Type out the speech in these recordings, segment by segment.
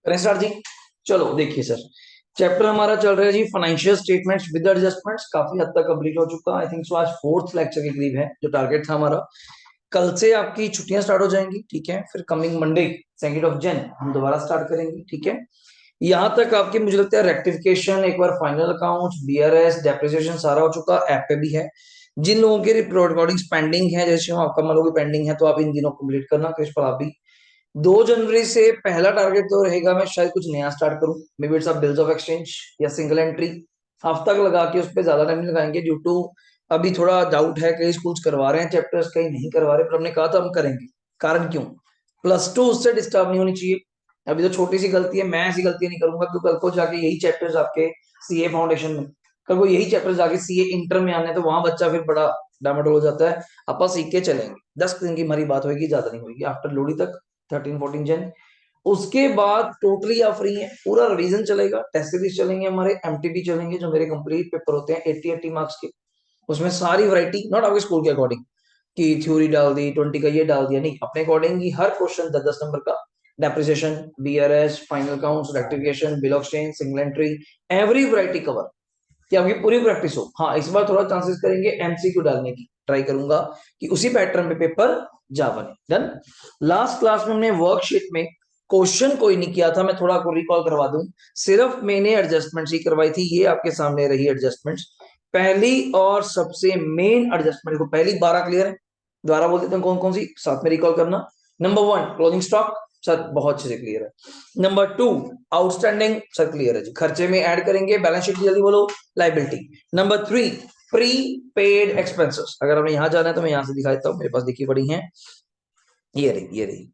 करें स्टार्ट जी। चलो देखिए सर, चैप्टर हमारा चल रहा है जी फाइनेंशियल स्टेटमेंट्स विद एडजस्टमेंट्स, काफी हद तक कंप्लीट हो चुका। आई थिंक सो आज फोर्थ लेक्चर के करीब है जो टारगेट था हमारा। कल से आपकी छुट्टियां स्टार्ट हो जाएंगी, ठीक है। फिर कमिंग मंडे 2 जन हम दोबारा स्टार्ट करेंगे, ठीक है। यहाँ तक आपके मुझे लगता है रेक्टिफिकेशन, एक बार फाइनल अकाउंट्स, बीआरएस, डेप्रिसिएशन सारा हो चुका, ऐप पे भी है। जिन लोगों के रिकॉर्डिंग पेंडिंग है, जैसे हम आपका मान लो पेंडिंग है, तो आप इन दिनों कंप्लीट करना। क्रिश पर आप भी 2 जनवरी से पहला टारगेट तो रहेगा, मैं शायद कुछ नया स्टार्ट करूं, may be it's bills of exchange या सिंगल एंट्री। हफ्ता तक लगा के उस पर ज्यादा टाइम नहीं लगाएंगे, ड्यू टू अभी थोड़ा डाउट है, कई स्कूल्स करवा रहे हैं चैप्टर्स, कहीं नहीं करवा रहे, पर हमने कहा था हम करेंगे। कारण क्यों? +2 उससे डिस्टर्ब नहीं होनी चाहिए। अभी तो छोटी सी गलती है, मैं ऐसी गलती नहीं करूंगा, क्योंकि कल को जाके यही चैप्टर्स आपके सीए फाउंडेशन में, कल को यही चैप्टर जाके सीए इंटर में आने, तो वहां बच्चा फिर बड़ा डामाडोल हो जाता है। अपन सीख के चलेंगे, 10 दिन की हमारी बात होगी, ज्यादा नहीं होगी, आफ्टर लोहड़ी तक 13-14 जन। उसके बाद टोटली आप फ्री हैं, पूरा रिवीजन चलेगा, टेस्ट सीरीज चलेंगे, हमारे एमटीबी चलेंगे, जो मेरे कंप्लीट पेपर होते हैं 80-80 मार्क्स के। उसमें सारी वैरायटी, नॉट आपके स्कूल के अकॉर्डिंग कि थ्योरी डाल दी 20 का ये डाल दिया, नहीं, अपने अकॉर्डिंग ही हर क्वेश्चन 10-10 नंबर का। Depreciation, BRS, final counts, rectification, bill of change, single entry, every variety cover, कि आपकी पूरी प्रैक्टिस हो। हाँ, इस बार थोड़ा चांसेस करेंगे एमसीक्यू डालने की, ट्राई करूंगा कि उसी पैटर्न पे पेपर जा बने। डन। लास्ट क्लास में हमने वर्कशीट में क्वेश्चन कोई नहीं किया था, मैं थोड़ा आपको रिकॉल करवा दूं। सिर्फ मैंने एडजस्टमेंट्स ही करवाई थी, ये आपके सामने रही एडजस्टमेंट्स। पहली और सबसे मेन एडजस्टमेंट को, पहली 12 क्लियर है, दोबारा बोल देता हूँ कौन कौन सी, साथ में रिकॉल करना। नंबर 1 क्लोजिंग स्टॉक, सर बहुत अच्छे से क्लियर है। नंबर 2 आउटस्टैंडिंग, सर क्लियर है जी, खर्चे में ऐड करेंगे, बैलेंस शीट जल्दी बोलो, liability. Number 3 pre paid expenses, अगर हमें यहां जाना है तो मैं यहां से दिखा देता हूँ, मेरे पास देखी पड़ी है, ये रही।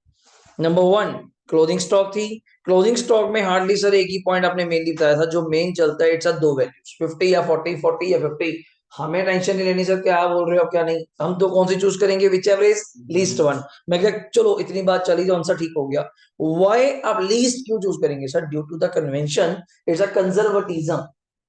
नंबर 1 क्लोजिंग स्टॉक थी। क्लोजिंग स्टॉक में हार्डली सर एक ही पॉइंट आपने मेनली बताया था जो मेन चलता है, इट्स दो वैल्यूज 50 या 40, 40 या 50। हमें टेंशन नहीं लेनी सर क्या बोल रहे हो क्या नहीं, हम तो कौन सी चूज करेंगे, which ever is least one. मैं क्या, चलो इतनी बात चली तो आंसर ठीक हो गया। वाई आप लीस्ट क्यों चूज करेंगे sir? Due to the convention, it's a conservatism,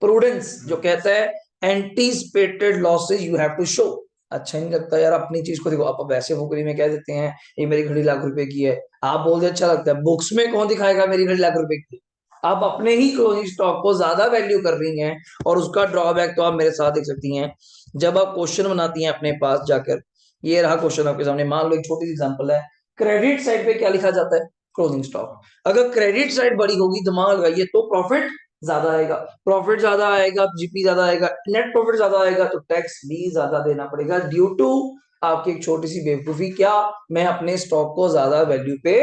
prudence जो कहता है anticipated losses you have to show. अच्छा नहीं लगता यार अपनी चीज को, देखो आप वैसे फुकरी में कह देते हैं ये मेरी घड़ी लाख रुपए की है, आप बोलते अच्छा लगता है, बुक्स में कौन दिखाएगा मेरी घड़ी लाख रुपए की? आप अपने ही क्लोजिंग स्टॉक को ज्यादा वैल्यू कर रही हैं, और उसका ड्रॉबैक तो आप मेरे साथ देख सकती हैं। जब आप क्वेश्चन बनाती हैं अपने पास जाकर, ये रहा क्वेश्चन आपके सामने, मान लो एक छोटी सी एग्जांपल है, क्रेडिट साइड पे क्या लिखा जाता है? Closing stock. अगर क्रेडिट साइड बड़ी होगी, दिमाग लगाइए, तो प्रॉफिट ज्यादा आएगा, प्रॉफिट ज्यादा आएगा, जीपी ज्यादा आएगा, नेट प्रॉफिट ज्यादा आएगा, तो टैक्स भी ज्यादा देना पड़ेगा, ड्यू टू आपकी एक छोटी सी बेवकूफी, क्या मैं अपने स्टॉक को ज्यादा वैल्यू पे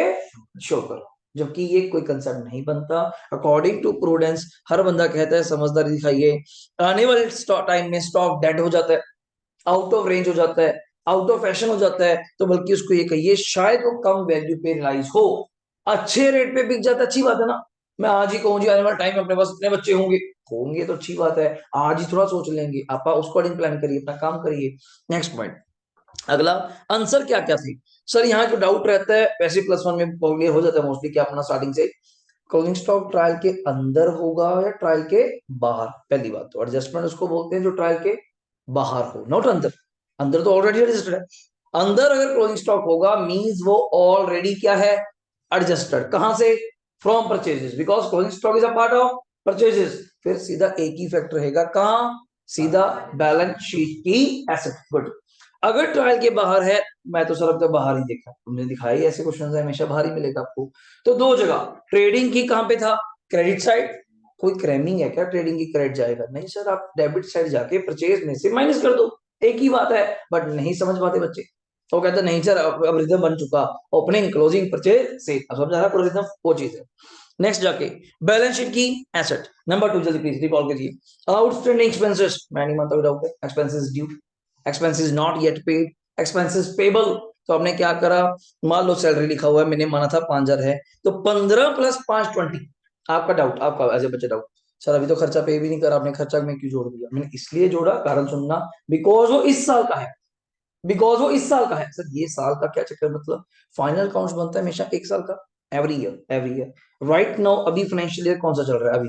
शो करूं, जबकि ये कोई कंसेप्ट नहीं बनता अकॉर्डिंग टू प्रूडेंस। हर बंदा कहता है समझदारी दिखाइए, आने वाले टाइम में स्टॉक डेड हो जाता है, आउट ऑफ रेंज हो जाता है, आउट ऑफ फैशन हो जाता है, तो बल्कि उसको ये कहिए शायद वो कम वैल्यू पे रिलाइज हो, अच्छे रेट पे बिक जाता है, अच्छी बात है ना। मैं आज ही कहूँ जी आने वाला टाइम अपने पास इतने बच्चे होंगे, होंगे तो अच्छी बात है, आज ही थोड़ा सोच लेंगे, आप उसको अकॉर्डिंग प्लान करिए, अपना काम करिए। नेक्स्ट पॉइंट, अगला, आंसर क्या क्या थी सर? यहाँ जो डाउट रहता है, वैसे +1 में क्लियर हो जाता है मोस्टली, क्या अपना स्टार्टिंग से क्लोजिंग स्टॉक ट्रायल के अंदर होगा या ट्रायल के बाहर? पहली बात तो एडजस्टमेंट उसको बोलते हैं जो ट्रायल के बाहर हो, नॉट अंदर। अंदर तो ऑलरेडी एडजस्टेड है। अंदर अगर क्लोजिंग स्टॉक होगा मींस वो ऑलरेडी क्या है? एडजस्टेड। कहां से? From purchases, because closing stock is a part of purchases. फिर सीधा एक ही फैक्टर रहेगा, कहां? सीधा बैलेंस शीट की एसेट। गुड। अगर ट्रायल के बाहर है, मैं तो सर अब तक बाहर ही देखा, तुमने दिखाई ऐसे क्वेश्चन हमेशा बाहर ही मिलेगा आपको। तो दो जगह ट्रेडिंग की, कहां पे था? Credit side. कोई क्रैमिंग है क्या ट्रेडिंग की क्रेडिट जाएगा? नहीं सर, आप डेबिट साइड जाके परचेज में से माइनस कर दो, एक ही बात है। बट नहीं समझ पाते बच्चे, तो कहते नहीं सर अब रिदम बन चुका, ओपनिंग क्लोजिंग परचेज से, अब समझ आ रहा पूरा रिदम, वो चीज है। नेक्स्ट जाके बैलेंस शीट की एसेट। नंबर 2 जल्दी प्लीज रिकॉल कीजिए, आउटस्टैंडिंग एक्सपेंसेस, मैं नहीं मानता डाउट है, expenses due, expenses not yet paid, expenses payable. तो हमने क्या करा, मान लो सैलरी लिखा हुआ है, मैंने माना था 5,000 है, तो 15 + 5 20। आपका डाउट, आपका एज ए बच्चा डाउट, सर अभी तो खर्चा पे भी नहीं करा आपने, खर्चा में क्यों जोड़ दिया? मैंने इसलिए जोड़ा, कारण सुनना, बिकॉज वो इस साल का है, बिकॉज वो इस साल का है। सर ये साल का क्या चक्कर, मतलब फाइनल अकाउंट्स बनता है हमेशा एक साल का, एवरी ईयर राइट नाउ। अभी फाइनेंशियल ईयर कौन सा चल रहा है? अभी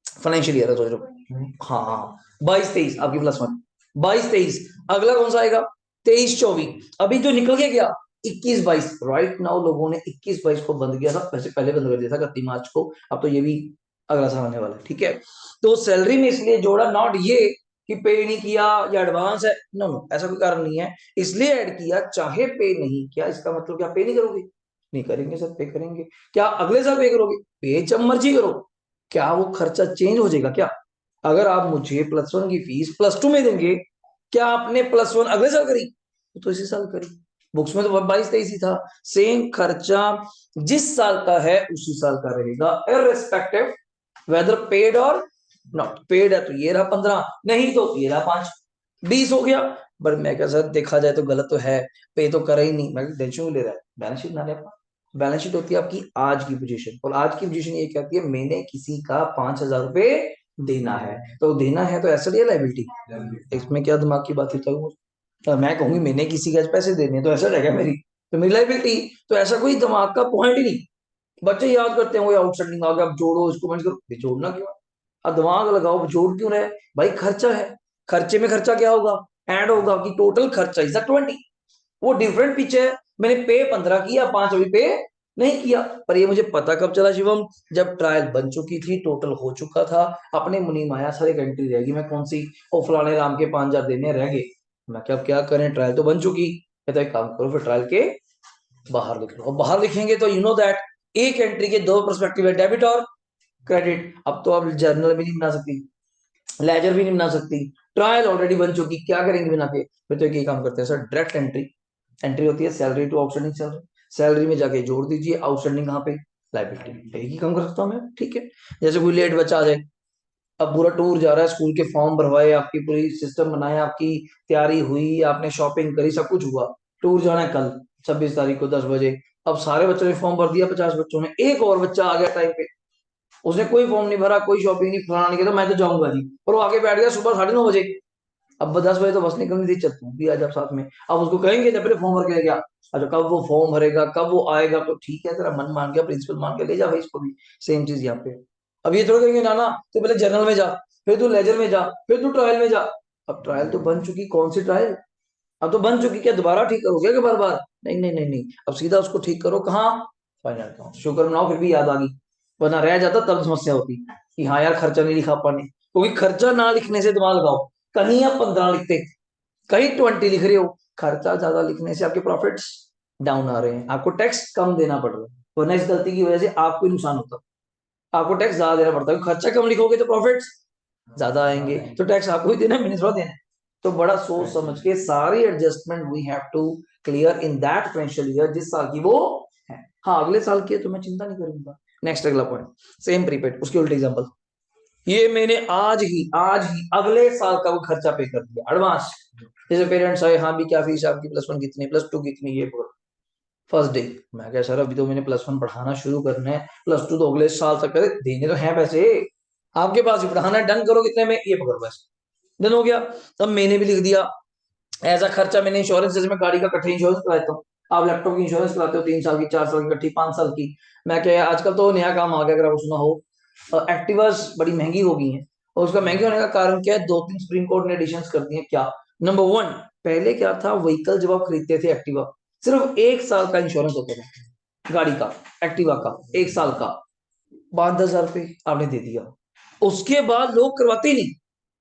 फाइनेंशियल ईयर है, सोच रहे हो, हाँ हाँ, 22-23 आपकी +1, 22-23। अगला कौन सा आएगा? 23-24। अभी जो निकल के गया 21-22 राइट नाउ लोगों ने 21-22 को बंद किया था, वैसे पहले बंद कर दिया था 31 मार्च को, अब तो ये भी अगला साल आने वाला है, ठीक है। तो सैलरी में इसलिए जोड़ा, नॉट ये कि पे नहीं किया या एडवांस है, नो नो, ऐसा कोई कारण नहीं है, इसलिए ऐड किया, चाहे पे नहीं किया इसका मतलब क्या पे नहीं करोगे, नहीं करेंगे सर, पे करेंगे। क्या अगले साल पे करोगे, पे जब मर्जी करो। क्या वो खर्चा चेंज हो जाएगा क्या? अगर आप मुझे +1 की फीस +2 में देंगे, क्या आपने +1 अगले साल करी? तो इसी साल करी। बुक्स में तो 22-23 ही था। सेम खर्चा जिस साल का है उसी साल का रहेगा, इररिस्पेक्टिव वेदर पेड और नॉट पेड है। तो ये रहा 15, नहीं तो ये रहा 5, 20 हो गया। पर मैं क्या सर, देखा जाए तो गलत तो है, पे तो करा ही नहीं, मैं टेंशन क्यों ले रहा है, बैलेंस शीट बना ले अपना। बैलेंस शीट होती है आपकी आज की पोजीशन, और आज की पोजीशन ये कहती है मैंने किसी का 5,000 रुपए देना है, तो देना है तो एसेट या लायबिलिटी, इसमें क्या दिमाग की बात होता है। मैं कहूंगी मैंने किसी के पैसे देने, तो एसेट है क्या मेरी, तो मेरी लायबिलिटी। तो ऐसा कोई दिमाग का पॉइंट ही नहीं। बच्चे याद करते हैं वो आउटस्टैंडिंग आ गया, अब जोड़ो इसको, मैंने करो जोड़ना क्यों है, अब दिमाग लगाओ, जोड़ क्यों रहे, भाई खर्चा है, खर्चे में खर्चा क्या होगा, ऐड होगा कि टोटल खर्चा इज 20। वो डिफरेंट पीछे है, मैंने पे 15 किया, 5 अभी पे नहीं किया। पर ये मुझे पता कब चला शिवम, जब ट्रायल बन चुकी थी, टोटल हो चुका था, अपने मुनी माया सारी एंट्री रहेगी, मैं कौन सी ओ फलाने राम के 5,000 देने रह गए। मैं क्या करें, ट्रायल तो बन चुकी है, तो एक काम करो फिर ट्रायल के बाहर लिख लो, और बाहर लिखेंगे तो यू नो दैट एक एंट्री के दो पर्सपेक्टिव है, डेबिट और क्रेडिट। अब तो आप जर्नल भी नहीं बना सकती, लेजर भी नहीं बना सकती, ट्रायल ऑलरेडी बन चुकी, क्या करेंगे बना के, फिर तो एक ही काम करते हैं सर, डायरेक्ट एंट्री। एंट्री होती है salary to outstanding salary, salary में जाके जोड़ दीजिए आउटस्टैंडिंग कहाँ पे, लाइबिलिटी, एक ही काम कर सकता हूँ मैं, ठीक है। जैसे कोई लेट बच्चा आ जाए, अब पूरा टूर जा रहा है, स्कूल के फॉर्म भरवाए, आपकी पूरी सिस्टम बनाया, आपकी तैयारी हुई, आपने शॉपिंग करी, सब कुछ हुआ, टूर जाना है कल 26 तारीख को 10 बजे। अब सारे बच्चों ने फॉर्म भर दिया, 50 बच्चों ने, एक और बच्चा आ गया टाइम पे, उसने कोई फॉर्म नहीं भरा, कोई शॉपिंग नहीं, फलाना नहीं किया, तो मैं तो जाऊंगा जी, और वो आगे बैठ गया सुबह 9:30 बजे। अब 10 बजे तो बस निकलनी थी, चल तू भी आ जा साथ में। अब उसको कहेंगे जब पहले फॉर्म भर के गया, अच्छा कब वो फॉर्म भरेगा, कब वो आएगा, तो ठीक है तेरा मन मान गया, प्रिंसिपल मान के ले जा भाई इसको भी। सेम चीज यहाँ पे। अब ये थोड़ा कहेंगे ना ना, तो पहले जर्नल में जा, फिर तू लेजर में जा, फिर तू ट्रायल में जा। अब ट्रायल तो बन चुकी, कौन सी ट्रायल, अब तो बन चुकी, क्या दोबारा ठीक करोगे क्या बार बार, नहीं नहीं नहीं नहीं, अब सीधा उसको ठीक करो कहाँ, फाइनल अकाउंट। शुक्र मनाओ फिर भी याद आ गई, वरना रह जाता तब समस्या होती कि हाँ यार खर्चा नहीं लिखा पाने, क्योंकि खर्चा ना लिखने से दिमाग लगाओ, कहीं आप 15 लिखते, कहीं 20 लिख रहे हो, खर्चा ज्यादा लिखने से आपके प्रॉफिट्स डाउन आ रहे हैं, आपको टैक्स कम देना पड़ रहा है, वरना इस गलती की वजह से आपको ही नुकसान होता है, आपको टैक्स ज्यादा देना पड़ता है, खर्चा कम लिखोगे तो प्रॉफिट्स ज्यादा आएंगे, तो टैक्स आपको ही देना है, मैंने थोड़ा देना है। तो बड़ा सोच समझ के सारी adjustment we have to clear in that financial year, जिस साल की वो है। हाँ अगले साल की है तो मैं चिंता नहीं करूंगा। नेक्स्ट अगला पॉइंट, सेम प्रीपेड, उसके उल्टे एग्जांपल, ये मैंने आज ही अगले साल का वो खर्चा पे कर दिया एडवांस। जैसे पेरेंट्स आए, हाँ भी क्या फीस है आपकी, +1 कितनी, +2 कितनी, ये फर्स्ट डे। मैं क्या सर अभी तो मैंने +1 पढ़ाना शुरू करना है, +2 तो अगले साल तक करे, देने तो है पैसे आपके पास ही, पढ़ाना है, डन करो कितने में, ये पकड़ो बस, डन हो गया। तब मैंने भी लिख दिया ऐसा खर्चा, मैंने इंश्योरेंस, जैसे मैं गाड़ी का इकट्ठे इंश्योरेंस कराता हूँ, आप लैपटॉप की इंश्योरेंस कराते हो 3 साल की, 4 साल की इकट्ठी, 5 साल की। मैं क्या, आजकल तो नया काम आ गया, अगर आपको सुना हो, एक्टिवास बड़ी महंगी हो गई है, और उसका महंगे होने का कारण क्या है, 2-3 सुप्रीम कोर्ट ने एडिशन कर दिए, क्या, नंबर 1, पहले क्या था, व्हीकल जब आप खरीदते थे एक्टिवा, सिर्फ 1 साल का इंश्योरेंस होता था गाड़ी का, एक्टिवा का 1 साल का, 5-10 हजार रुपये आपने दे दिया, उसके बाद लोग करवाते ही नहीं।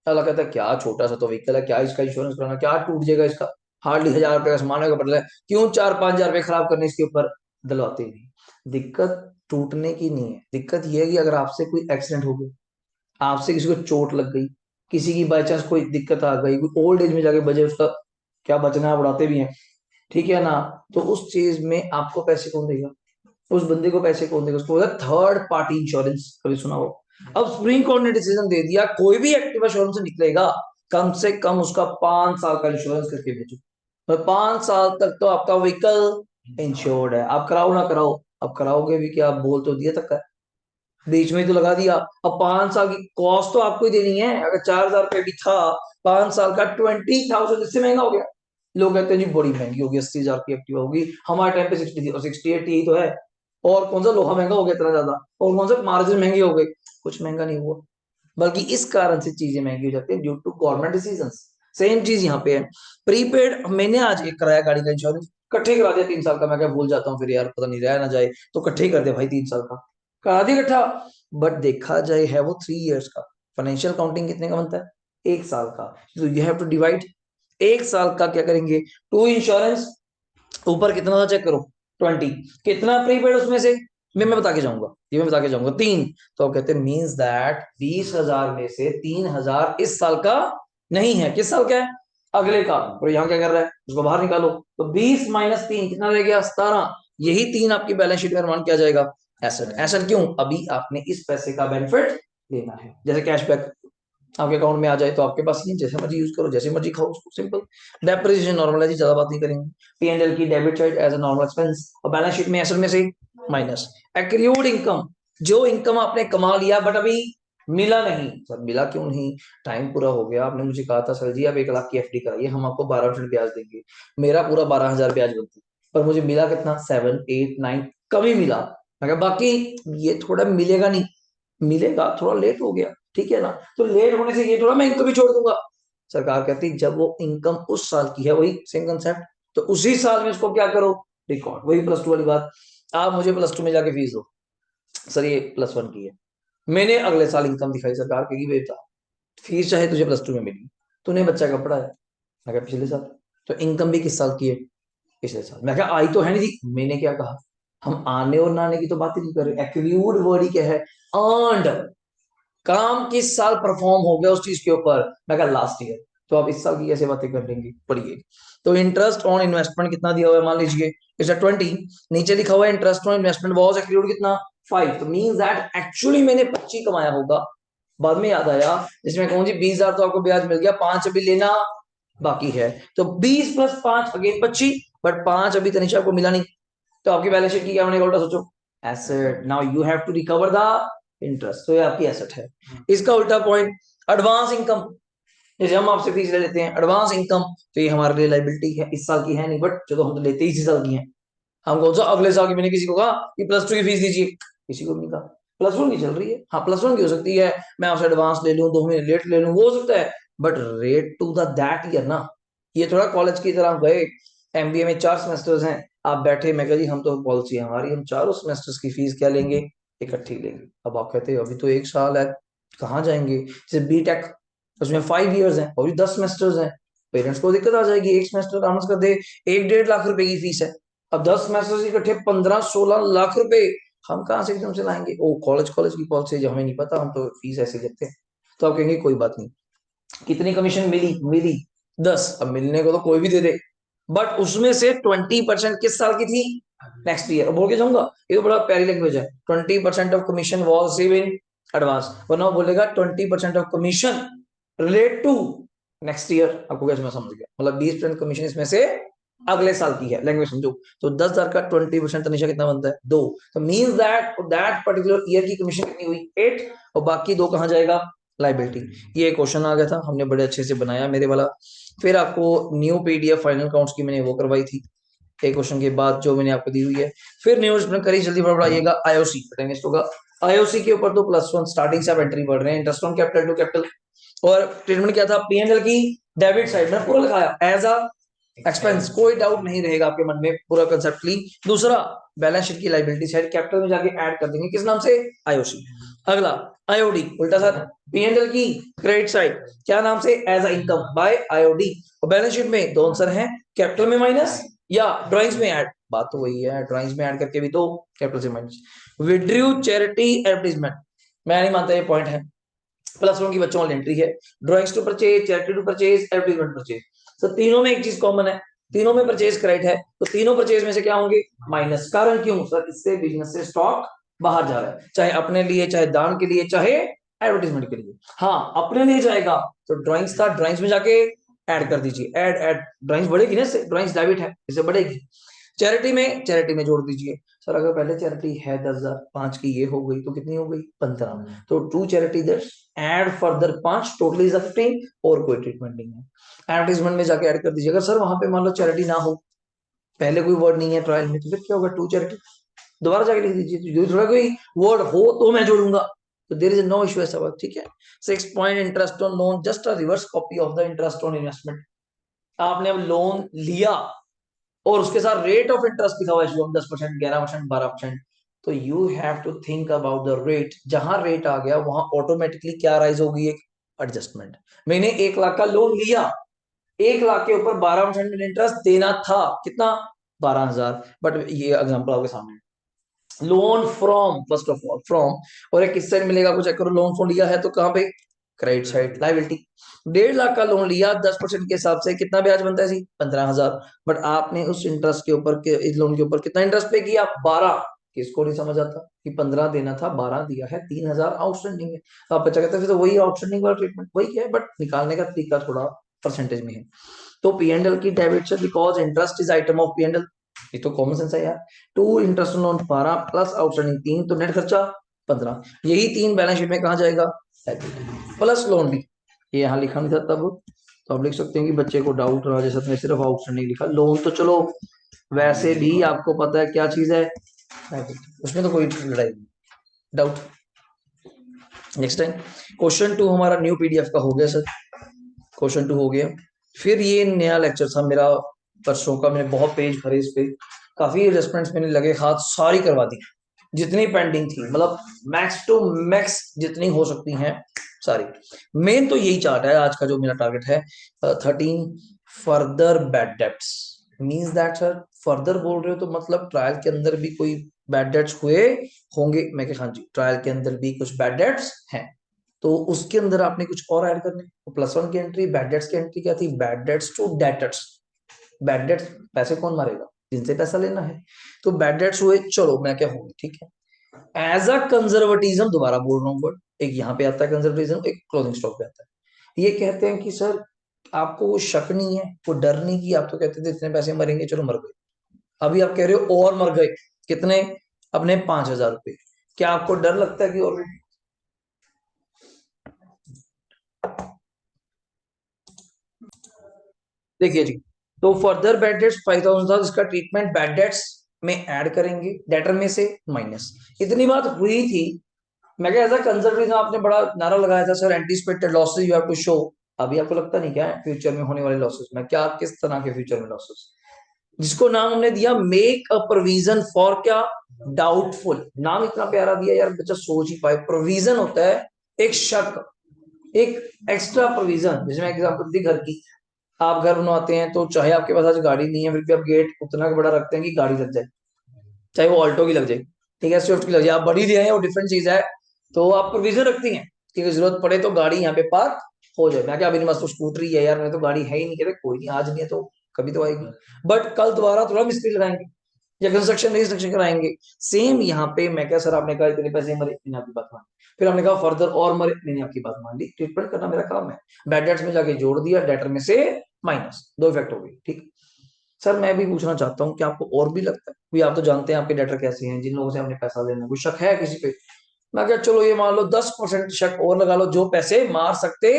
अगला कहता है क्या छोटा सा तो व्हीकल है, क्या इसका इंश्योरेंस कराना, क्या टूट जाएगा इसका, हार्डली 1,000 रुपए का सामान का पड़, क्यों 4-5 हजार रुपए खराब करने इसके ऊपर, दिलवाते ही नहीं। दिक्कत टूटने की नहीं है, दिक्कत यह है कि अगर आपसे कोई एक्सीडेंट हो गया, आपसे किसी को चोट लग गई, किसी की बाई चांस कोई दिक्कत आ गई, कोई ओल्ड एज में जाके बजे, उसका क्या बचना है, उड़ाते भी हैं, ठीक है ना, तो उस चीज में आपको पैसे कौन देगा, उस बंदे को पैसे कौन देगा, उसको बोला थर्ड पार्टी इंश्योरेंस, कभी सुना हो। अब सुप्रीम कोर्ट ने डिसीजन दे दिया, कोई भी एक्टिवा शोरूम से निकलेगा, कम से कम उसका 5 साल का इंश्योरेंस करके भेजो, तो 5 साल तक तो आपका व्हीकल इंश्योर्ड है, आप कराओ ना कराओ, अब कराओगे भी क्या, आप बोल तो दिए तक का, बीच में ही तो लगा दिया। अब 5 साल की कॉस्ट तो आपको ही देनी है, अगर 4,000 रुपये भी था, 5 साल का 20,000, इससे महंगा हो गया। लोग कहते हैं जी बड़ी महंगी होगी, 80,000 की एक्टिवा होगी, हमारे टाइम पे 60 थी, और 68 ही तो है, और कौन सा लोहा महंगा हो गया इतना ज्यादा, और कौन सा मार्जिन महंगे हो गए, कुछ महंगा नहीं हुआ, बल्कि इस कारण से चीजें महंगी हो जाती है, due to government decision. Same चीज यहाँ पे है, प्रीपेड मैंने आज एक कराया गाड़ी का इंश्योरेंस, इकट्ठे करा दिया 3 साल का, मैं क्या भूल जाता हूँ फिर यार, पता नहीं रह ना जाए, तो इकट्ठे ही कर दिया भाई 3 साल का, करा दिया इकट्ठा। बट देखा जाए है वो 3 इयर्स का, फाइनेंशियल काउंटिंग कितने का बनता है 1 साल का, तो यू हैव टू डिवाइड 1 साल का क्या करेंगे, टू इंश्योरेंस, ऊपर कितना था चेक करो 20, कितना प्रीपेड उसमें से, मैं बता के जाऊंगा, ये मैं बता के जाऊंगा 3, तो कहते हैं मींस दैट 20,000 में से 3,000 इस साल का नहीं है, किस साल का है, अगले का। और यहाँ क्या कर रहा है, उसको बाहर निकालो, तो 20 माइनस 3 कितना रह गया 17, यही 3 आपकी बैलेंस शीट में निर्माण किया जाएगा एसेट। एसेट क्यों, अभी आपने इस पैसे का बेनिफिट लेना है, जैसे कैशबैक आपके अकाउंट में आ जाए तो आपके पास ही जैसे मर्जी यूज करो, जैसे मर्जी खाओ उसको, सिंपल। डेप्रिसिएशन नॉर्मल है जी, ज्यादा बात नहीं करेंगे। P&L की debit side as a normal expense, और बैलेंस शीट में एसेट में से माइनस। एक्रूड इनकम, जो इनकम आपने कमा लिया बट अभी मिला नहीं, सर मिला क्यों नहीं, टाइम पूरा हो गया, आपने मुझे कहा था सर जी आप 1 लाख की FD कराइए, हम आपको 12% ब्याज देंगे, मेरा पूरा 12,000 ब्याज बनती, पर मुझे मिला कितना 7 8 9 कम ही मिला, मगर बाकी ये थोड़ा मिलेगा नहीं, मिलेगा थोड़ा लेट हो गया, ठीक है ना, तो लेट होने से ये थोड़ा मैं इनकम भी छोड़ दूंगा। सरकार कहती जब वो इनकम उस साल की है, वही सेम कंसेप्ट, तो उसी साल में इसको क्या करो, रिकॉर्ड, वही +2 वाली बात। आप मुझे +2 में जाके फीस दो, सर ये +1 की है, मैंने अगले साल इनकम दिखाई, सरकार कहेगी बेटा फीस चाहे तुझे +2 में मिली, तूने बच्चा का पढ़ाया, मैं कहा पिछले साल, तो इनकम भी किस साल की है, पिछले साल, मैं कहा आई तो है नहीं थी, मैंने क्या कहा, हम आने और नाने की तो बात ही नहीं कर रहे, एक्यूड वर्ड ही क्या है, अर्नड, काम किस साल परफॉर्म हो गया उस चीज के ऊपर, मैं कहा लास्ट ईयर, तो आप इस साल की कैसे बातें कर लेंगे, पढ़िए। तो इंटरेस्ट ऑन इन्वेस्टमेंट कितना दिया हुआ है, मान लीजिए इट्स 20, नीचे लिखा हुआ है interest on investment was accrued कितना 5, तो मींस दैट एक्चुअली मैंने 25 कमाया होगा, बाद में याद आया, जिसमें कहूँ जी 20,000 तो आपको ब्याज मिल गया, 5 अभी लेना बाकी है, तो 20 + 5 अगेन 25, बट 5 अभी तनिषा को मिला नहीं, तो आपकी बैलेंस शीट की क्या बनेगा, उल्टा सोचो, asset, now you have to recover the interest, तो ये आपकी एसेट है। इसका उल्टा पॉइंट, एडवांस इनकम, जैसे हम आपसे फीस ले लेते हैं एडवांस इनकम, तो ये हमारे लिए लाइबिलिटी है, इस साल की है नहीं, बट चलो हम तो लेते ही इसी साल की है, हम कौन सा अगले साल की, मैंने किसी को कहा कि +2 की फीस दीजिए, किसी को नहीं कहा, +1 की चल रही है, हाँ +1 की हो सकती है, मैं आपसे एडवांस ले लूं 2 महीने लेट ले लूं, वो हो सकता है, but rate to the that year ना, ये थोड़ा कॉलेज की तरह गए, MBA में 4 सेमेस्टर्स हैं, आप बैठे, मैं कह जी हम तो पॉलिसी हमारी, हम चारों सेमेस्टर्स की फीस क्या लेंगे, इकट्ठी लेंगे, अब आप कहते हैं अभी तो 1 साल है, कहाँ जाएंगे, जैसे B.Tech उसमें 5 इयर्स हैं और 10 सेमेस्टर्स हैं, पेरेंट्स को दिक्कत आ जाएगी, एक सेमेस्टर का कर दे 1-1.5 लाख रुपए की फीस है, अब 10 सेमेस्टर इकट्ठे 15-16 लाख रुपए, हम कहाँ से एकदम से लाएंगे, ओ कॉलेज कॉलेज की पॉलिसी जो हमें नहीं पता, हम तो फीस ऐसे लेते हैं, तो आप कहेंगे कोई बात नहीं, कितनी कमीशन मिली, मिली 10, अब मिलने को तो कोई भी दे दे, बट उसमें से 20% किस साल की थी, नेक्स्ट ईयर, बोल के जाऊंगा, ये तो बड़ा प्यारी लैंग्वेज है, 20% of commission was receive in advance, वरना बोलेगा 20% of commission relate to next year, आपको कैसे मैं समझ गया, मतलब 20% कमीशन इसमें से अगले साल की है, लैंग्वेज समझो, तो 10,000 का 20% तनिषा कितना बनता है 2, तो means that that particular year की कमीशन कितनी हुई 8, और बाकी 2 कहाँ जाएगा, लाइबिलिटी। ये क्वेश्चन आ गया था, हमने बड़े अच्छे से बनाया मेरे वाला, फिर आपको न्यू PDF फाइनल काउंट्स की मैंने वो करवाई थी, एक क्वेश्चन के बाद जो मैंने आपको दी हुई है, फिर न्यूज में करी जल्दी बढ़ाइएगा, IOC नेक्स्ट होगा, IOC के ऊपर तो +1 स्टार्टिंग से आप एंट्री पढ़ रहे हैं, interest on capital to capital, और ट्रीटमेंट क्या था, P&L की डेबिट साइड में पूरा लिखाया एज अ एक्सपेंस, कोई डाउट नहीं रहेगा आपके मन में, पूरा कंसेप्टली। दूसरा बैलेंस शीट की लाइबिलिटी साइड कैपिटल में जाके ऐड कर देंगे, किस नाम से, IOC। अगला IOD उल्टा सर, P&L की क्रेडिट साइड क्या नाम से, as a income by IOD, और बैलेंस शीट में 2 आंसर हैं, कैपिटल में माइनस या ड्राइंग्स में ऐड, बात तो वही है, ड्राइंग्स में ऐड करके भी तो कैपिटल से माइनस। विड्रू चैरिटी एडवर्टाइजमेंट, मैं नहीं मानता ये पॉइंट है, +1 की बच्चों वाली एंट्री है, drawings to purchase, charity to purchase, advertisement purchase, तो तीनों में एक चीज कॉमन है, तीनों में परचेज क्रेडिट है, तो तीनों परचेज में से क्या होंगे, माइनस, कारण क्यों सर, इससे बिजनेस से स्टॉक बाहर जा रहा है, चाहे अपने लिए, चाहे दान के लिए, चाहे एडवर्टाइजमेंट के लिए, हाँ अपने लिए जाएगा तो ड्राइंग्स था, ड्राइंग्स में जाके ऐड कर दीजिए, ऐड ड्राइंग्स बढ़ेगी ना, ड्राइंग्स डेबिट है इसे बढ़ेगी, चैरिटी में जोड़ दीजिए, सर अगर पहले चैरिटी है 10,000, 5 की ये हो गई तो कितनी हो गई 15, तो to charity add further 5, totally 15, और कोई ट्रीटमेंट नहीं है, एडवर्टाइजमेंट में जाके ऐड कर दीजिए, अगर सर वहां पे मान लो चैरिटी ना हो, पहले कोई वर्ड नहीं है ट्रायल में, तो फिर क्या होगा, टू चैरिटी दोबारा जाके लिख दीजिए, जो थोड़ा कोई वर्ड हो तो मैं जोड़ूंगा, तो देयर इज नो इशू ऐसा, ठीक है। 6 point interest on loan, just a reverse copy of the interest on investment, आपने अब लोन लिया और उसके साथ रेट ऑफ इंटरेस्ट लिखा हुआ है शुभम 10%, 11%, 12%। तो you have to think about the rate. जहां रेट आ गया वहां ऑटोमेटिकली क्या राइज होगी, एक एडजस्टमेंट। मैंने 1 लाख का लोन लिया, 1 लाख के ऊपर 12% इंटरेस्ट देना था, कितना, 12,000। बट ये एग्जाम्पल आपके सामने, loan from, first of all from, और एक किस साइड मिलेगा, कुछ अगर लोन फ्रॉम लिया है तो कहां पे, क्रेडिट साइड, लाइबिलिटी। 1.5 लाख का लोन लिया 10% के हिसाब से, कितना ब्याज बनता है जी, 15,000। बट आपने उस इंटरेस्ट के ऊपर के, इस लोन के ऊपर कितना इंटरेस्ट पे किया, 12। किसको नहीं समझ आता कि 15 देना था, 12 दिया है, 3,000 आउटस्टैंडिंग है। तो आप बच्चा कहते हैं फिर तो वही आउटस्टैंडिंग वाला ट्रीटमेंट वही है, बट निकालने का तरीका थोड़ा परसेंटेज में है। तो P&L की डेबिट से, because interest is item of P&L, ये तो कॉमन सेंस है यार। 2 इंटरेस्ट लोन 12 प्लस आउटस्टैंडिंग 3, तो नेट खर्चा 15। यही 3 बैलेंस शीट में कहा जाएगा, प्लस लोन भी। ये यहाँ लिखा नहीं था तब, तो आप लिख सकते हैं कि बच्चे को डाउट रहा, जैसे मैं सिर्फ आउटस्टैंडिंग लिखा, लोन तो चलो वैसे भी आपको पता है क्या चीज है, उसमें तो कोई लड़ाई नहीं, डाउट। नेक्स्ट टाइम क्वेश्चन 2 हमारा न्यू PDF का हो गया सर, क्वेश्चन 2 हो गया। फिर ये नया लेक्चर था मेरा परसों का, मैंने बहुत पेज भरे इस पे, काफी एडजस्टमेंट्स मैंने लगे हाथ सारी करवा दी, जितनी पेंडिंग थी, मतलब मैक्स टू मैक्स जितनी हो सकती हैं सारी। मेन तो यही चार्ट है आज का जो मेरा टारगेट है। 13 further bad debts, means that sir further बोल रहे हो तो मतलब ट्रायल के अंदर भी कोई बैड डेट्स हुए होंगे। मैं कहा हाँ जी, ट्रायल के अंदर भी कुछ बैड डेट्स हैं, तो उसके अंदर आपने कुछ और ऐड करने। तो +1 की एंट्री बैड डेट्स की एंट्री क्या थी, bad debts to debtors. Bad debts पैसे कौन मारेगा, जिनसे पैसा लेना है। तो बैड डेट्स हुए, चलो मैं क्या हूँ, ठीक है। एज अ कंजर्वेटिज्म, दोबारा बोल रहा हूँ वर्ड, एक यहाँ पे आता है कंजर्वेटिज्म, एक क्लोजिंग स्टॉक पे आता है। ये कहते हैं कि सर आपको वो शक नहीं है, वो डर नहीं, कि आप तो कहते थे इतने पैसे मरेंगे, चलो मर गए। अभी आप कह रहे हो और मर गए, कितने, अपने 5,000 रुपए। क्या आपको डर लगता है कि और, देखिए जी, तो फर्दर बैड डेट्स 5,000 था, इसका ट्रीटमेंट बैड डेट्स में ऐड करेंगे, डेटर में से माइनस। इतनी बात हुई थी। मैं क्या, ऐसा कंजर्वेटिज्म आपने बड़ा नारा लगाया था sir, anticipated losses you have to show. अभी आपको लगता नहीं क्या है फ्यूचर में होने वाले लॉसेस में, क्या किस तरह के फ्यूचर में लॉसेस, जिसको नाम हमने दिया मेक अ प्रोविजन फॉर क्या, डाउटफुल। नाम इतना प्यारा दिया यार, बच्चा सोच ही पाए। प्रोविजन होता है एक शक, एक एक्स्ट्रा प्रोविजन। जैसे मैं एग्जांपल दी घर की, आप घर बनवाते हैं तो चाहे आपके पास आज गाड़ी नहीं है, फिर भी आप गेट उतना बड़ा रखते हैं कि गाड़ी लग जाए, चाहे वो ऑल्टो की लग जाए, ठीक है, स्विफ्ट की लग जाए, आप बड़ी ले आए वो डिफरेंट चीज है। तो आप प्रोविजन रखती हैं कि जरूरत पड़े तो गाड़ी यहाँ पे पार्क हो जाए। मैं क्या, अभी पास तो स्कूटरी है यार, मैंने तो गाड़ी है ही नहीं, कहते कोई नहीं, आज नहीं है तो कभी तो आएगी, बट कल दोबारा थोड़ा मिस्त्री लगाएंगे या कंस्ट्रक्शन रिस्ट्रक्शन कराएंगे। सेम यहाँ पे मैं क्या, सर आपने कहा इतने पैसे मरे, मैंने आपकी बात मान ली। फिर हमने कहा फर्दर और मरे, मैंने आपकी बात मान ली। ट्रीटमेंट करना मेरा काम है। बैड डेट्स में जाके जोड़ दिया, डेटर में से माइनस, 2 इफेक्ट हो गई, ठीक। सर मैं भी पूछना चाहता हूँ कि आपको और भी लगता है, भी आप तो जानते हैं आपके डेटर कैसे हैं, जिन लोगों से हमने पैसा लेना, कोई शक है किसी पे। मैं क्या, चलो ये मान लो 10% शक और लगा लो, जो पैसे मार सकते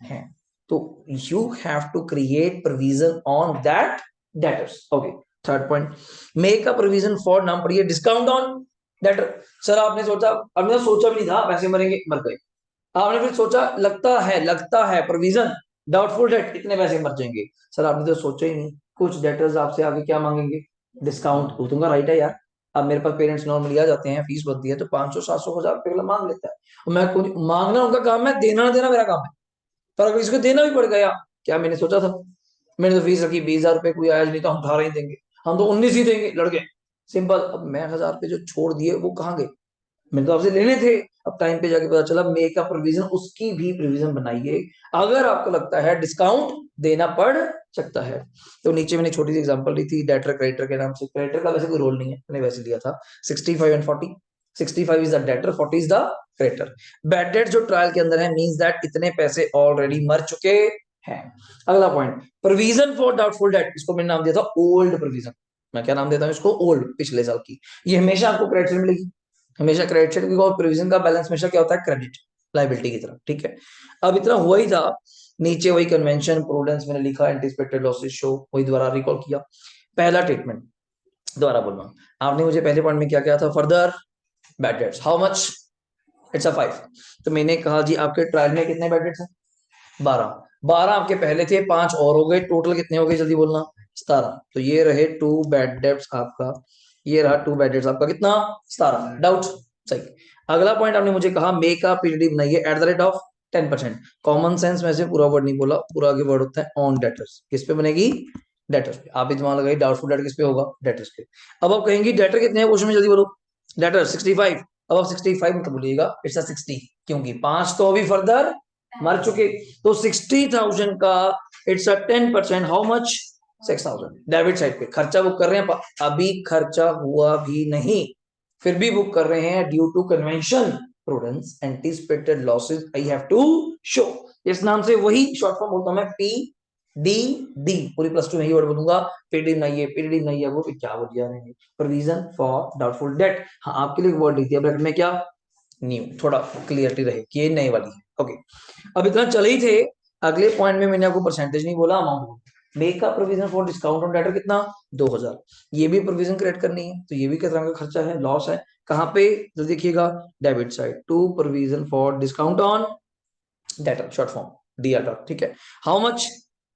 हैं। तो you have to create provision on that debtors. Okay, third point, make a provision for, नाम पढ़िए, डिस्काउंट ऑन डेटर। सर आपने सोचा, हमने तो सोचा भी नहीं था पैसे मरेंगे, मर गए। आपने फिर सोचा, लगता है प्रोविजन, डाउटफुल डेट, इतने पैसे मर जाएंगे। सर आपने तो सोचा ही नहीं, कुछ डेटर्स आपसे आगे क्या मांगेंगे, डिस्काउंट। तो तुमका राइट है यार। अब मेरे पास पेरेंट्स नॉर्मली आ जाते हैं, फीस बनती है तो 500 700 हजार रुपए मांग लेता है, और मैं मांगना उनका काम है, देना ना देना मेरा काम है। पर अगर इसको देना भी पड़ गया, क्या मैंने सोचा था, मैंने तो फीस रखी 20,000 रुपए, कोई आया नहीं तो हम 18 ही देंगे, हम तो 19 ही देंगे, लड़के सिंपल। अब मैं 1,000 रुपए जो छोड़ दिए वो कहाँ गए, मैंने तो आपसे लेने थे। अब टाइम पे जाके पता चला मेक का प्रोविजन, उसकी भी प्रोविजन बनाइए अगर आपको लगता है डिस्काउंट देना पड़ सकता है। तो नीचे मैंने छोटी सी एग्जांपल ली थी डेटर क्रेडिटर के नाम से। क्रेडिटर का वैसे कोई रोल नहीं है, मैंने वैसे लिया था 65 and 40। 65 is the debtor, 40 is the creditor. Bad debt जो ट्रायल के अंदर है, मींस दैट इतने पैसे ऑलरेडी मर चुके हैं। अगला point, provision for doubtful date, इसको मैंने नाम दिया था ओल्ड प्रोविजन। मैं क्या नाम देता हूँ इसको, ओल्ड, पिछले साल की। ये हमेशा आपको क्रेडिट से मिलेगी, हमेशा क्रेडिट साइड, बिकॉज प्रोविजन का बैलेंस हमेशा क्या होता है, क्रेडिट लाइबिलिटी की तरफ, ठीक है। अब इतना हुआ ही था, नीचे वही कन्वेंशन प्रूडेंस मैंने लिखा, एंटिसिपेटेड लॉसेस शो, वही दोबारा रिकॉल किया। पहला ट्रीटमेंट दोबारा बोलना, आपने मुझे पहले पॉइंट में क्या किया था, further bad debts, how much, it's अ 5। तो मैंने कहा जी आपके ट्रायल में कितने बैड डेट्स हैं, 12। 12 आपके पहले थे, 5 और हो गए, टोटल कितने हो गए जल्दी बोलना, 17। तो ये रहे टू बैड डेट्स आपका, ये रहा टू बैड डेट्स आपका कितना 17। डाउट सही। अगला पॉइंट आपने मुझे कहा मेक अ पीडीडी बनाइए at the rate of 10%। Common sense में से पूरा वर्ड नहीं बोला, पूरा आगे वर्ड होता है ऑन डेटर्स। किस पे बनेगी? डेटर्स पे। आप भी दिमाग लगाइए, डाउटफुल डेटर किस पे होगा? डेटर्स पे। अब आप कहेंगे डेटर कितने हैं क्वेश्चन में, जल्दी बोलो। डेटर 65। अब आप 65 मत बोलिएगा, इट्स अ 60, क्योंकि 5 तो अभी फर्दर मर चुके। तो 60,000 का it's a 10%, how much? 6,000। Debit side पे खर्चा बुक कर रहे हैं, अभी खर्चा हुआ भी नहीं, फिर भी बुक कर रहे हैं due to convention prudence anticipated losses I have to show. इस नाम से वही शॉर्ट फॉर्म बोलता हूं मैं, पी डी डी। पूरी प्लस टू में ही वर्ड बोलूंगा, पीडी नहीं है, पीडी नहीं है, वो क्या बोल जा रहे हैं, प्रोविजन फॉर डाउटफुल डेट। हाँ, आपके लिए वर्ड लिख दिया ब्रैकेट में, क्या? न्यू। थोड़ा क्लियरिटी रहे कि ये नई वाली है। ओके, अब इतना चले ही थे, अगले पॉइंट में मैंने आपको परसेंटेज नहीं बोला, अमाउंट। मेक का provision for discount on debtor कितना? 2,000। ये भी प्रोविजन क्रिएट करनी है, तो ये भी किस तरह का खर्चा है, लॉस है। कहाँ पे? तो देखिएगा debit side, to provision for discount on debtor, short form DR dot, ठीक है। How much?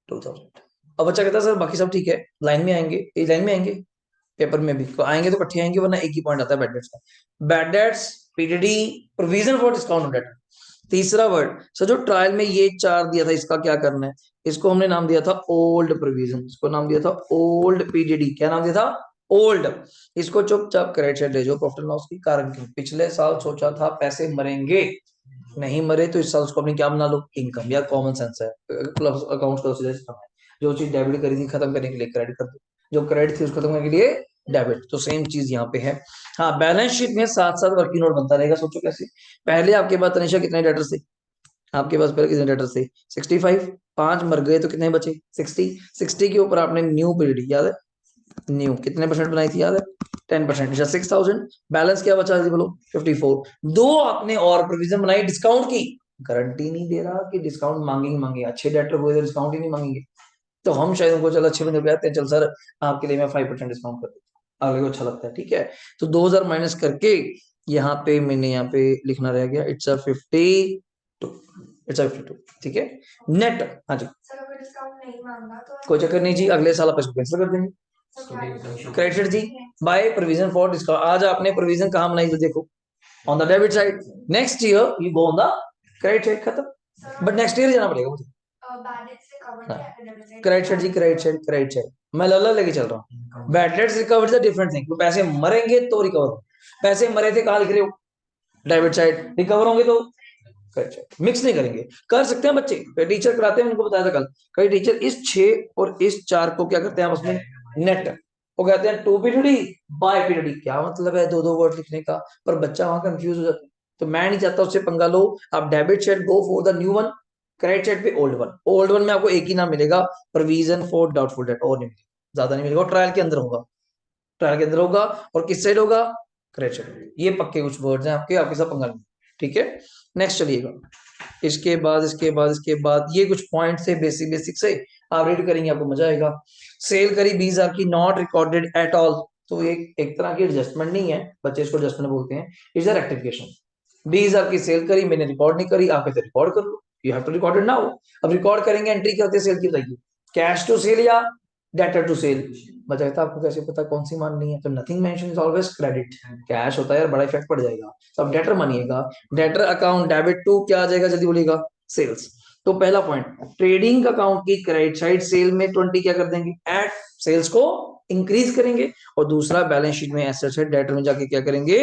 2,000। अब बच्चा कहता है सर बाकी सब ठीक है, लाइन में आएंगे, ये लाइन में आएंगे, पेपर में भी तो आएंगे, तो इकट्ठे आएंगे, वरना एक ही पॉइंट आता है बैड डेट्स का। Bad debts PDD provision for discount on debtor. तीसरा वर्ड सर, जो ट्रायल में ये 4 दिया था, इसका क्या करना है? इसको हमने नाम दिया था ओल्ड प्रोविजन, इसको नाम दिया था ओल्ड पीडीडी। क्या नाम दिया था? ओल्ड। इसको चुपचाप क्रेडिट साइड ले जाओ, प्रॉफिट एंड लॉस की। कारण क्यों? पिछले साल सोचा था पैसे मरेंगे, नहीं मरे, तो इस साल उसको अपनी क्या बना लो? इनकम। या कॉमन सेंस है, प्लस अकाउंट का सिस्टम है। जो चीज डेबिट करी थी खत्म करने के लिए क्रेडिट कर दो, जो क्रेडिट थी उसको खत्म करने के लिए डेबिट। तो सेम चीज यहाँ पे है। हाँ, बैलेंस शीट में साथ साथ वर्किंग नोट बनता रहेगा। सोचो कैसे। पहले आपके पास तनिषा कितने डेटर थे? आपके पास पहले कितने डेटर थे? 65। 5 मर गए तो कितने बचे? 60। 60 के ऊपर आपने न्यू पीरियड, याद है? न्यू कितने परसेंट बनाई थी, याद है? 10%। 6,000। बैलेंस क्या बचा थी बोलो? 54। दो आपने और प्रोविजन बनाई डिस्काउंट की। गारंटी नहीं दे रहा कि डिस्काउंट मांगेंगे, मांगे अच्छे डेटर हुए तो डिस्काउंट ही नहीं मांगेंगे। तो हम शायद उनको चल अच्छे बंदे पे आते हैं, चल सर आपके लिए मैं 5% डिस्काउंट कर देता हूँ, अगले को अच्छा लगता है, ठीक है। तो 2,000 माइनस करके यहाँ पे मैंने यहाँ पे लिखना रह गया, इट्स अ 52, इट्स अ 52, ठीक है। नेट, हाँ जी, सर अगर डिस्काउंट नहीं मांगा तो कोई चक्कर नहीं जी, अगले साल आप इसको कैंसिल कर देंगे। क्रेडिट जी बाय प्रोविजन फॉर डिस्काउंट। आज आपने प्रोविजन कहाँ बनाई तो देखो, on the debit side. Next year you go on the credit side, खत्म। बट नेक्स्ट ईयर जाना पड़ेगा मुझे। क्रेडिट साइड जी, क्रेडिट साइड, क्रेडिट साइड मैं लल्ला लेके चल रहा हूँ। Bad debts recovered is different thing. पैसे मरेंगे तो रिकवर, पैसे मरे थे कहाँ लिख रहे हो? Debit side. रिकवर होंगे तो क्रेडिट साइड। मिक्स नहीं करेंगे, कर सकते हैं बच्चे, टीचर कराते हैं, उनको बताया था कल। कई टीचर इस 6 और इस 4 को क्या करते हैं आपस में? नेट। वो कहते हैं टू पीरियडी बाय पीरियडी। क्या मतलब है दो दो वर्ड लिखने का? पर बच्चा वहां कंफ्यूज हो जाता है। तो मैं नहीं चाहता उससे पंगा लो। आप debit side go for the new one, credit side पे ओल्ड वन। ओल्ड वन में आपको एक ही नाम मिलेगा, प्रोविजन फॉर डाउटफुल डेट, और नहीं मिलेगा, ज्यादा नहीं मिलेगा। ट्रायल के अंदर होगा, ट्रायल के अंदर होगा। और किस साइड होगा? Credit side. ये पक्के कुछ वर्ड्स हैं आपके, आपके साथ पंगा नहीं, ठीक है। नेक्स्ट चलिएगा। इसके बाद ये कुछ पॉइंट से बेसिक बेसिक से आप रीड करेंगे, आपको मजा आएगा। सेल करी 20,000 की, नॉट रिकॉर्डेड एट ऑल। तो एक तरह की एडजस्टमेंट नहीं है, बच्चे इसको एडजस्टमेंट बोलते हैं, इट्स अ रेक्टिफिकेशन। 20,000 की सेल करी, मैंने रिकॉर्ड नहीं करी, आप कहते रिकॉर्ड कर लो, you have to record it now. अब रिकॉर्ड करेंगे, एंट्री क्या होती है सेल की, बताइए? कैश टू सेल या डेटर टू सेल? बचा था, आपको कैसे पता कौन सी माननी है? तो nothing mention is always credit. Cash होता है यार, बड़ा इफेक्ट पड़ जाएगा। तो अब डेटर मानिएगा, डेटर अकाउंट डेबिट टू क्या आ जाएगा, जल्दी बोलिएगा? सेल्स। तो पहला पॉइंट, ट्रेडिंग अकाउंट की क्रेडिट साइड सेल में 20 क्या कर देंगे? ऐड सेल्स को इंक्रीज करेंगे। और दूसरा बैलेंस शीट में एसेट्स है, डेटर में जाके क्या करेंगे?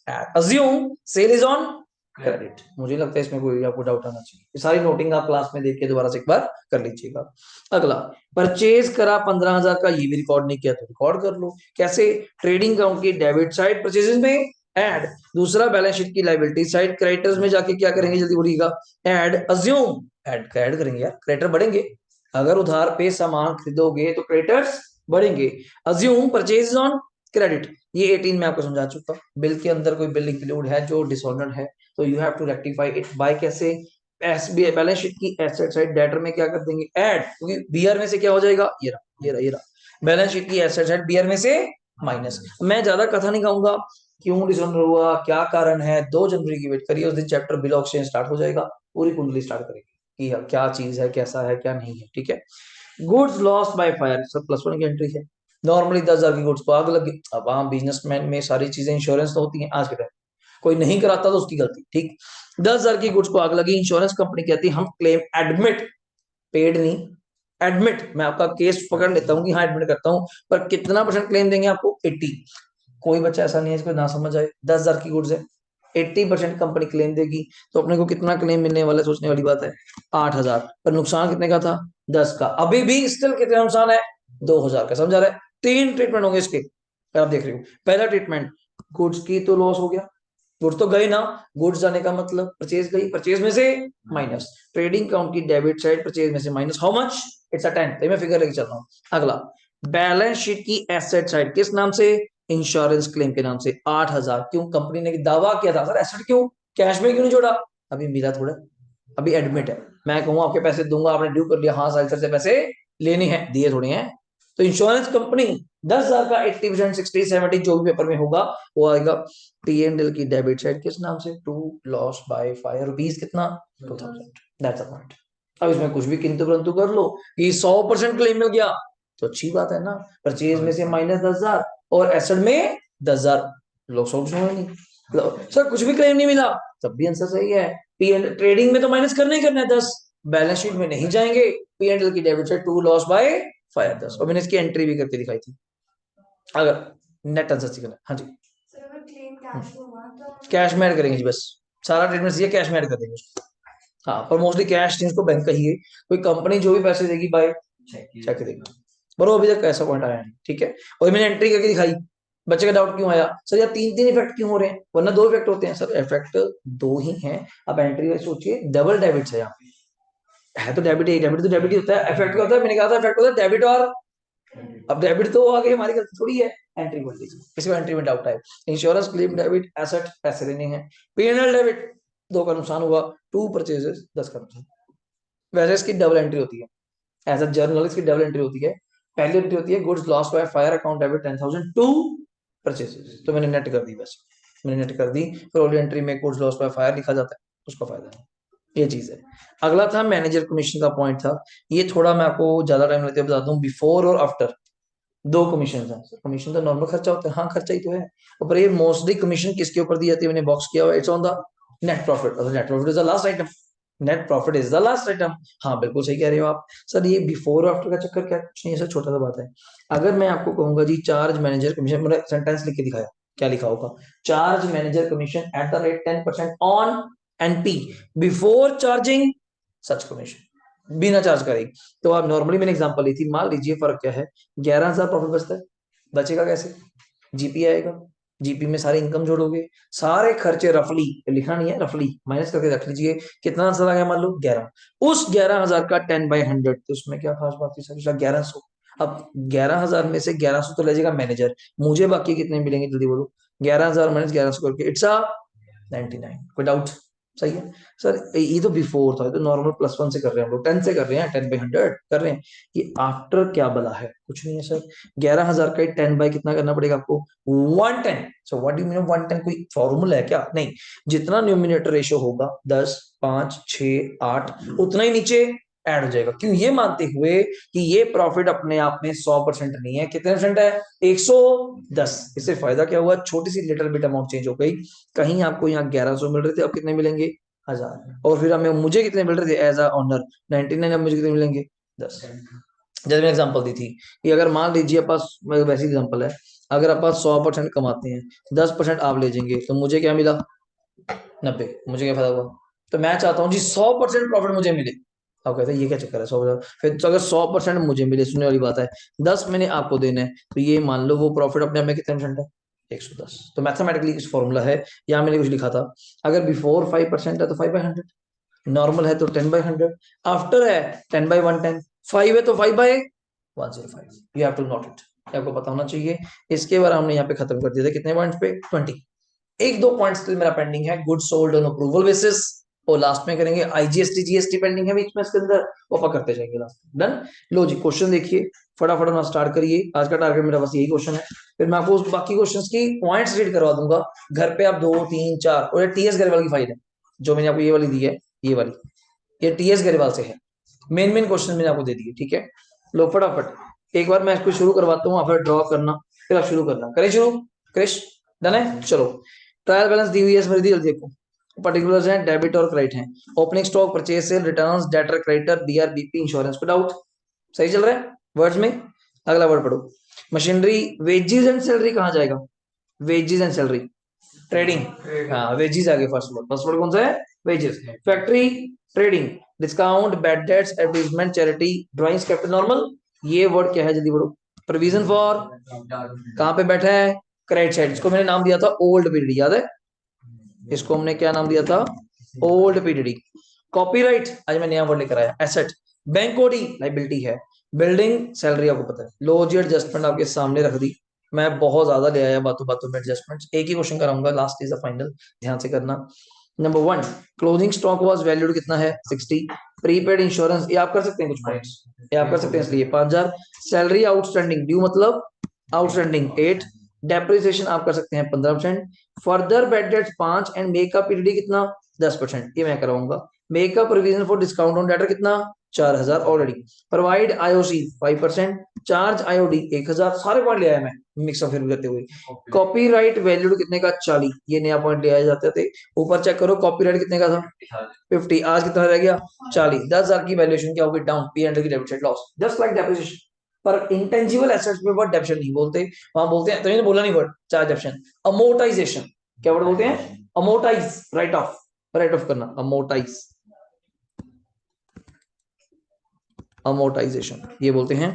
Add. Assume sale is on credit. मुझे लगता है इसमें कोई आपको डाउट आना चाहिए। ये सारी नोटिंग आप क्लास में देख के दोबारा से एक बार कर लीजिएगा। अगला, परचेज करा 15,000 का, ये भी रिकॉर्ड नहीं किया तो रिकॉर्ड कर लो। कैसे? ट्रेडिंग अकाउंट की डेबिट साइड परचेजेस में ऐड। दूसरा बैलेंस शीट की लायबिलिटी साइड क्रेडिटर्स में जाके क्या करेंगे, जल्दी बोलिएगा? ऐड। अज्यूम ऐड करेंगे यार, क्रेडिटर बढ़ेंगे। अगर उधार पे सामान खरीदोगे तो क्रेडिटर्स बढ़ेंगे। अज्यूम परचेज ऑन क्रेडिट, ये 18 में आपको समझा चुका। बिल के अंदर कोई बिल इंक्लूड है जो डिसऑर्डर है, तो you have to rectify it by कैसे? बैलेंस शीट की एसेट साइड डेटर में क्या कर देंगे? ऐड। क्योंकि बीआर में से क्या हो जाएगा? ये रहा बैलेंस शीट की एसेट साइड बीआर में से माइनस। मैं ज्यादा कथा नहीं कहूंगा, क्यों डिसऑर्डर हुआ, क्या कारण है, 2 जनवरी की वेट करिए, उस दिन chapter bill of exchange start हो जाएगा, पूरी कुंडली स्टार्ट करेंगे कि क्या चीज है, कैसा है, क्या नहीं है, ठीक है। Goods lost by fire, sir +1 की एंट्री है। नॉर्मली 10,000 की गुड्स को आग लगी। अब वहां बिजनेसमैन में सारी चीजें इंश्योरेंस तो होती हैं आज के टाइम, कोई नहीं कराता तो उसकी गलती, ठीक। 10,000 की गुड्स को आग लगी, इंश्योरेंस कंपनी कहती है हम क्लेम एडमिट, पेड नहीं, एडमिट, मैं आपका केस पकड़ लेता हूँ कि हाँ एडमिट करता हूँ, पर कितना परसेंट क्लेम देंगे आपको? 80। कोई बच्चा ऐसा नहीं है जिसको ना समझ आए, 10,000 की गुड्स है, 80% कंपनी क्लेम देगी, तो अपने को कितना क्लेम मिलने वाला है सोचने वाली बात है, 8,000। पर नुकसान कितने का था? 10 का। अभी भी स्टिल कितना नुकसान है? 2,000 का। समझा रहे? 3 ट्रीटमेंट होंगे इसके, आप देख रहे हो। पहला ट्रीटमेंट, गुड्स की तो लॉस हो गया, गुड्स तो गए ना, गुड्स जाने का मतलब परचेज गई, परचेज में से माइनस, ट्रेडिंग काउंट की डेबिट साइड परचेज में से माइनस, हाउ मच? इट्स अ 10। तो मैं फिगर लेके चल रहा हूँ। अगला, बैलेंस शीट की एसेट साइड किस नाम से? इंश्योरेंस क्लेम के नाम से 8,000। क्यों? कंपनी ने दावा किया था, सर एसेट क्यों, कैश में क्यों नहीं जोड़ा? अभी मिला थोड़ा, अभी एडमिट है। मैं कहूँ आपके पैसे दूंगा, आपने ड्यू कर लिया, हाँ साइड से पैसे लेने हैं, दिए थोड़े हैं। तो इंश्योरेंस कंपनी 10,000 का 80%, 60, 70 जो भी पेपर में होगा वो आएगा। P&L की डेबिट साइड किस नाम से? To loss by fire, rupees कितना? 2,000। That's a point. अब इसमें कुछ भी किंतु परंतु कर लो, ये 100% क्लेम हो गया तो अच्छी बात है ना। परचेज में से माइनस 10,000 और एसेट में 10,000, लोग सोच रहे नहीं सर कुछ भी क्लेम नहीं मिला, तब भी आंसर सही है। P&L ट्रेडिंग में तो माइनस करना ही करना है 10, बैलेंस शीट में नहीं जाएंगे। P&L की debit side to loss by fire 10, और मैंने इसकी एंट्री भी करके दिखाई थी। अगर नेट आंसर सीखना, हाँ जी, सर अगर क्लेम कैश में हुआ तो कैश में ऐड करेंगे जी, बस सारा ट्रीटमेंट ये कैश में ऐड कर देंगे उसको। हाँ, पर मोस्टली कैश नहीं, उसको बैंक कहिए, कोई कंपनी जो भी पैसे देगी बाय चेक देगी। पर वो अभी तक ऐसा पॉइंट आया नहीं, ठीक है। और मैंने एंट्री करके दिखाई। बच्चे का डाउट क्यों आया, सर यार 3-3 इफेक्ट क्यों हो रहे हैं, वरना 2 इफेक्ट होते हैं। सर इफेक्ट 2 ही हैं। अब एंट्री में सोचिए, डबल डेबिट है यहाँ पे, है तो डेबिट ही, डेबिट तो डेबिट ही होता है, इफेक्ट क्या होता है? मैंने कहा था इफेक्ट होता है डेबिट और, अब डेबिट तो आगे हमारी गलती थोड़ी है। एंट्री बोल दीजिए, किसी को एंट्री में डाउट है। इंश्योरेंस क्लेम डेबिट, एसेट पैसे लेने हैं। P&L डेबिट, 2 का नुकसान हुआ, 2 परचेजेस 10 का नुकसान। वैसे इसकी डबल एंट्री होती है, एज अ जर्नल इसकी डबल एंट्री होती है। पहली एंट्री होती है goods lost by fire account debit 10,000 to purchases, तो मैंने नेट कर दी, बस मैंने नेट कर दी। फिर ओनली एंट्री में गुड्स लॉस्ट बाय फायर लिखा जाता है, उसका फायदा है, ये चीज है। अगला था मैनेजर कमीशन का पॉइंट था, ये थोड़ा मैं आपको ज्यादा टाइम लेते हुए बता दूं, बिफोर और आफ्टर 2 कमीशन है। कमीशन तो नॉर्मल खर्चा होता है, हाँ खर्चा ही तो है, पर ये मोस्टली कमीशन किसके ऊपर दी जाती है? मैंने बॉक्स किया हुआ, it's on the net profit, net profit is the last item, net profit is the last item. हाँ बिल्कुल सही कह रहे हो आप। सर ये बिफोर और आफ्टर का चक्कर क्या, कुछ नहीं है सर, छोटा सा बात है। अगर मैं आपको कहूंगा जी चार्ज मैनेजर कमीशन, मैंने सेंटेंस लिख के दिखाया, क्या लिखा होगा? Charge manager commission at the rate 10% on NP before charging such commission, बिना चार्ज करेगी। तो आप नॉर्मली मैंने एग्जांपल ली थी, मान लीजिए फर्क क्या है, 11,000 प्रॉफिट बचता है, बचेगा कैसे? जीपी आएगा, जीपी में सारे इनकम जोड़ोगे, सारे खर्चे रफली, लिखना नहीं है, रफली माइनस करके रख लीजिए, कितना आंसर आ गया? मान लो 11। उस 11,000 का 10/100, तो उसमें क्या खास बात है सर? 1100। अब 11,000 में से 1100 तो ले जाएगा मैनेजर, मुझे बाकी कितने मिलेंगे जल्दी बोलो? 11,000 माइनस 1100 करके इट्स अ 99। कोई डाउट? सही है सर, ये तो बिफोर था, तो नॉर्मल +1 से कर रहे हैं हम लोग, 10 से कर रहे हैं, 10/100 कर रहे हैं। ये आफ्टर क्या बला है? कुछ नहीं है सर, 11,000 का 10 बाय कितना करना पड़ेगा आपको? 110। So what do you mean 110? कोई फॉर्मूला है क्या? नहीं, जितना न्यूमिनेटर रेशियो होगा 10, 5, 6, 8, उतना ही नीचे ऐड हो जाएगा। क्यों? ये मानते हुए कि ये प्रॉफिट अपने आप में 100% नहीं है, कितने परसेंट है? 110। इससे फायदा क्या हुआ? छोटी सी लिटिल बिट अमाउंट चेंज हो गई, कहीं आपको यहाँ 1100 मिल रहे थे, अब कितने मिलेंगे? 1,000। और फिर हमें, मुझे कितने मिल रहे थे एज अ ऑनर? 99, अब मुझे कितने मिलेंगे? 10। जैसे मैंने एग्जांपल दी थी कि अगर मान लीजिए पास, वैसी एग्जांपल है, अगर आप 100% कमाते हैं, 10% आप ले जाएंगे, तो मुझे क्या मिला? 90। मुझे क्या फायदा हुआ? तो मैं चाहता हूँ जी 100% प्रॉफिट मुझे मिले। आप कहते हैं ये क्या चक्कर है 100%? फिर तो अगर 100% मुझे मिले, सुनने वाली बात है, 10 मैंने आपको देना है, तो ये मान लो वो प्रॉफिट अपने आप में कितने परसेंट है? 110। तो मैथमेटिकली कुछ फॉर्मूला है, यहाँ मैंने कुछ लिखा था, अगर बिफोर 5% है तो 5/100, नॉर्मल है तो 10/100, आफ्टर है 10/110, 5 है तो 5/105। You have to note it, आपको पता होना चाहिए। इसके बाद हमने यहाँ पे खत्म कर दिया था, कितने पॉइंट्स पे? 20। एक दो पॉइंट स्टिल मेरा पेंडिंग है, good sold on approval basis, और लास्ट में करेंगे। आईजीएसटी जीएसटी पेंडिंग है बीच में, इसके अंदर वो अपन करते जाएंगे लास्ट में। डन। लो जी क्वेश्चन देखिए, फटाफट ना स्टार्ट करिए, आज का टारगेट मेरा बस यही क्वेश्चन है, फिर मैं आपको बाकी क्वेश्चंस की पॉइंट्स रीड करवा दूंगा, घर पे आप 2, 3, 4, और ये टीएस गरेवाल की फाइल है जो मैंने आपको ये वाली दी है, ये वाली, ये टीएस गरेवाल से है, मेन मेन क्वेश्चन मैंने आपको दे दिए, ठीक है। लो फटाफट एक बार मैं इसको शुरू करवाता हूँ, आप ड्रॉ करना, फिर आप शुरू करना। करें शुरू क्रिश? डन है, चलो। ट्रायल बैलेंस दी हुई है इसमें, जल्दी देखो। पर्टिकुलर्स हैं, डेबिट और क्रेडिट हैं। Opening stock, purchase sale, returns, debtor, creditor, DRBP, insurance. को डाउट? सही चल रहा है वर्ड्स में? अगला वर्ड पढ़ो। मशीनरी, वेजेस एंड सैलरी कहाँ जाएगा? Wages and salary, trading. हाँ वेजेस आगे, फर्स्ट वर्ड कौन सा है? Wages. Factory, trading, discount, bad debts, advertisement, charity, drawings, capital, normal. ये वर्ड क्या है, जल्दी पढ़ो। प्रोविजन फॉर, कहाँ पे बैठा है? Credit side. इसको मैंने नाम दिया था ओल्ड पीरियड, याद है? इसको हमने क्या नाम दिया था? Old period. कॉपीराइट, आज मैं नया वर्ड लेकर आया, एसेट। बैंक ओडी, लाइबिलिटी है। बिल्डिंग, सैलरी आपको पता है। लो जी एडजस्टमेंट आपके सामने रख दी। मैं बहुत ज्यादा ले आया बातों बातों में एडजस्टमेंट्स। एक ही क्वेश्चन कराऊंगा, लास्ट इज द फाइनल, ध्यान से करना। Number 1, closing stock was valued कितना है? 60। प्रीपेड इंश्योरेंस, ये आप कर सकते हैं कुछ पॉइंट्स, ये आप कर सकते हैं, इसलिए 5000। सैलरी आउटस्टैंडिंग, ड्यू मतलब आउटस्टैंडिंग, 8। डेप्रिसिएशन आप कर सकते हैं 15%। Further bad debts 5 and makeup period कितना? 10%, ये मैं कराऊंगा। Makeup provision for discount on debtor कितना? 4000 already. Provide IOC 5%। Charge IOD 1000। सारे पॉइंट ले आया मैं मिक्स ऑफ करते हुए। कॉपीराइट वैल्यूड कितने का? 40, ये नया पॉइंट ले आए जाते थे। ऊपर चेक करो कॉपीराइट कितने का था? 50, आज कितना रह गया? 40। 10,000 की वैल्यूएशन क्या होगी? डाउन, पी एंड की debit side loss, just like depreciation. पर इंटेंजिबल एसेट्स पे वर्ड डेप्रिसिएशन नहीं बोलते, वहां बोलते हैं, तो मैंने बोला नहीं वर्ड, चार्ज डेप्रिसिएशन। अमोर्टाइजेशन, क्या वर्ड बोलते हैं? Amortise, write off, write off करना, अमोर्टाइज, अमोर्टाइजेशन ये बोलते हैं।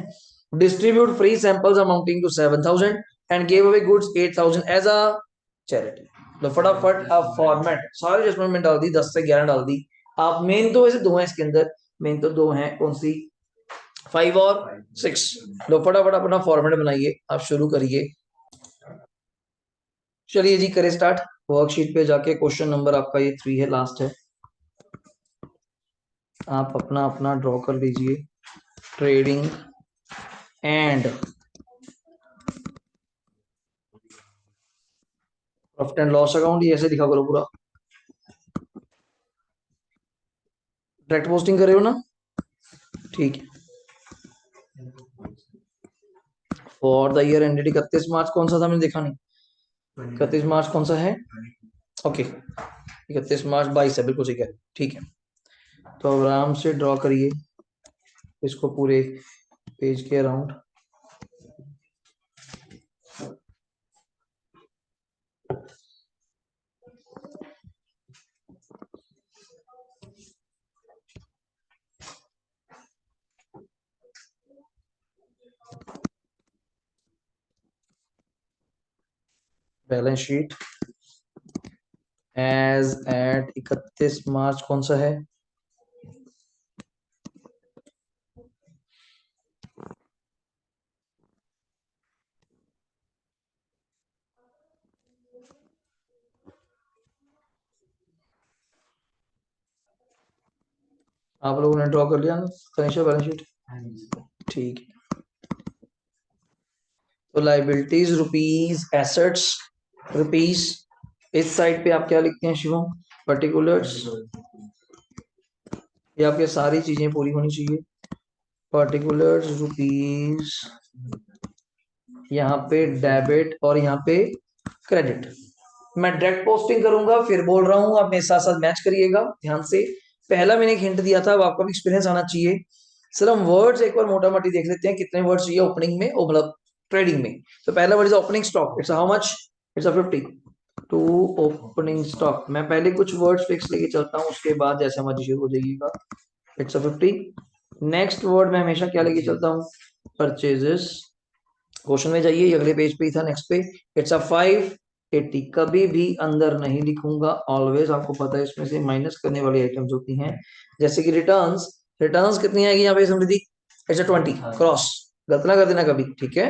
Distribute free samples amounting to 7000 and give away goods 8000 as a charity. तो फटाफट अब फॉर्मेट सारे एडजस्टमेंट में डाल दी, 10 से 11 डाल दी। आप मेन तो वैसे दो हैं इसके अंदर, मेन तो दो हैं, कौन सी? 5 और 6। लो फटाफट अपना फॉर्मेट बनाइए, आप शुरू करिए। चलिए जी करें स्टार्ट। वर्कशीट पे जाके क्वेश्चन नंबर आपका ये 3 है, लास्ट है। आप अपना अपना ड्रॉ कर लीजिए। Trading and profit and loss account, ये ऐसे दिखा करो पूरा। डायरेक्ट पोस्टिंग कर रहे हो ना? ठीक है। For the year ended 31 March, कौन सा था मैंने देखा नहीं, 31 मार्च कौन सा है? ओके 31 मार्च 22 है, बिल्कुल सही कह रहे हो, ठीक है। तो अब आराम से ड्रॉ करिए इसको पूरे पेज के around. Balance sheet as at 31 March कौन सा है? आप लोगों ने ड्रॉ कर लिया ना फाइनेंशियल बैलेंस शीट? ठीक है। तो लाइबिलिटीज रुपीज, एसेट्स रुपीज, इस साइड पे आप क्या लिखते हैं शिवम? पर्टिकुलर्स, ये आपके सारी चीजें पूरी होनी चाहिए। पर्टिकुलर्स रुपीज, यहाँ पे डेबिट और यहाँ पे क्रेडिट। मैं डायरेक्ट पोस्टिंग करूंगा, फिर बोल रहा हूँ, आप मेरे साथ साथ मैच करिएगा ध्यान से। पहला मैंने एक हिंट दिया था, अब आपका भी एक्सपीरियंस आना चाहिए। सर हम वर्ड्स एक बार मोटा मोटी देख लेते हैं, कितने वर्ड्स चाहिए ओपनिंग में, वो मतलब ट्रेडिंग में। तो पहला word is opening stock, it's how much? It's a 50। To opening stock, मैं पहले कुछ वर्ड्स फिक्स लेके चलता हूँ, उसके बाद जैसे मर्जी शुरू हो जाइएगा। It's a 50। नेक्स्ट वर्ड मैं हमेशा क्या लेके चलता हूँ? परचेजेस। क्वेश्चन में जाइए, अगले पेज पे ही था, नेक्स्ट पे। इट्स अ 580, कभी भी अंदर नहीं लिखूंगा, ऑलवेज आपको पता है इसमें से माइनस करने वाली आइटम्स होती हैं, जैसे कि रिटर्न्स। रिटर्न्स कितनी आएगी यहाँ पे समृद्धि? इट्स अ 20 क्रॉस, गलत ना कर देना कभी, ठीक है।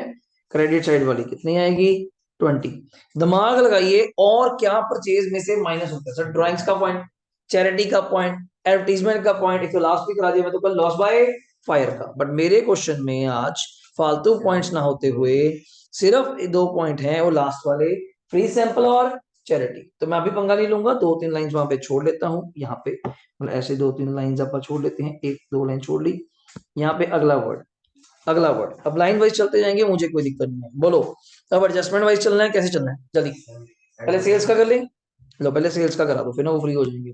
क्रेडिट साइड वाली कितनी आएगी? 20। दिमाग लगाइए, और क्या परचेज में से माइनस होता है? सर ड्राइंग्स का पॉइंट, चैरिटी का पॉइंट, एडवर्टीजमेंट का पॉइंट, एक तो लास्ट भी करा दिया मैं, तो कल लॉस बाय फायर का। बट मेरे क्वेश्चन में आज फालतू पॉइंट्स ना होते हुए सिर्फ दो पॉइंट हैं, वो लास्ट वाले, फ्री सैंपल और चैरिटी। तो मैं अभी पंगा नहीं लूंगा, 2-3 लाइंस वहां पे छोड़ लेता हूँ, यहाँ पे मतलब ऐसे 2-3 लाइंस आप छोड़ लेते हैं, एक दो लाइन छोड़ ली। यहाँ पे अगला वर्ड, अगला वर्ड, अब लाइन वाइज चलते जाएंगे, मुझे कोई दिक्कत नहीं है, बोलो। अब एडजस्टमेंट वाइज चलना है, कैसे चलना है जल्दी, पहले सेल्स का कर ले, लो पहले सेल्स का करा दो, फिर ना वो फ्री हो जाएंगे।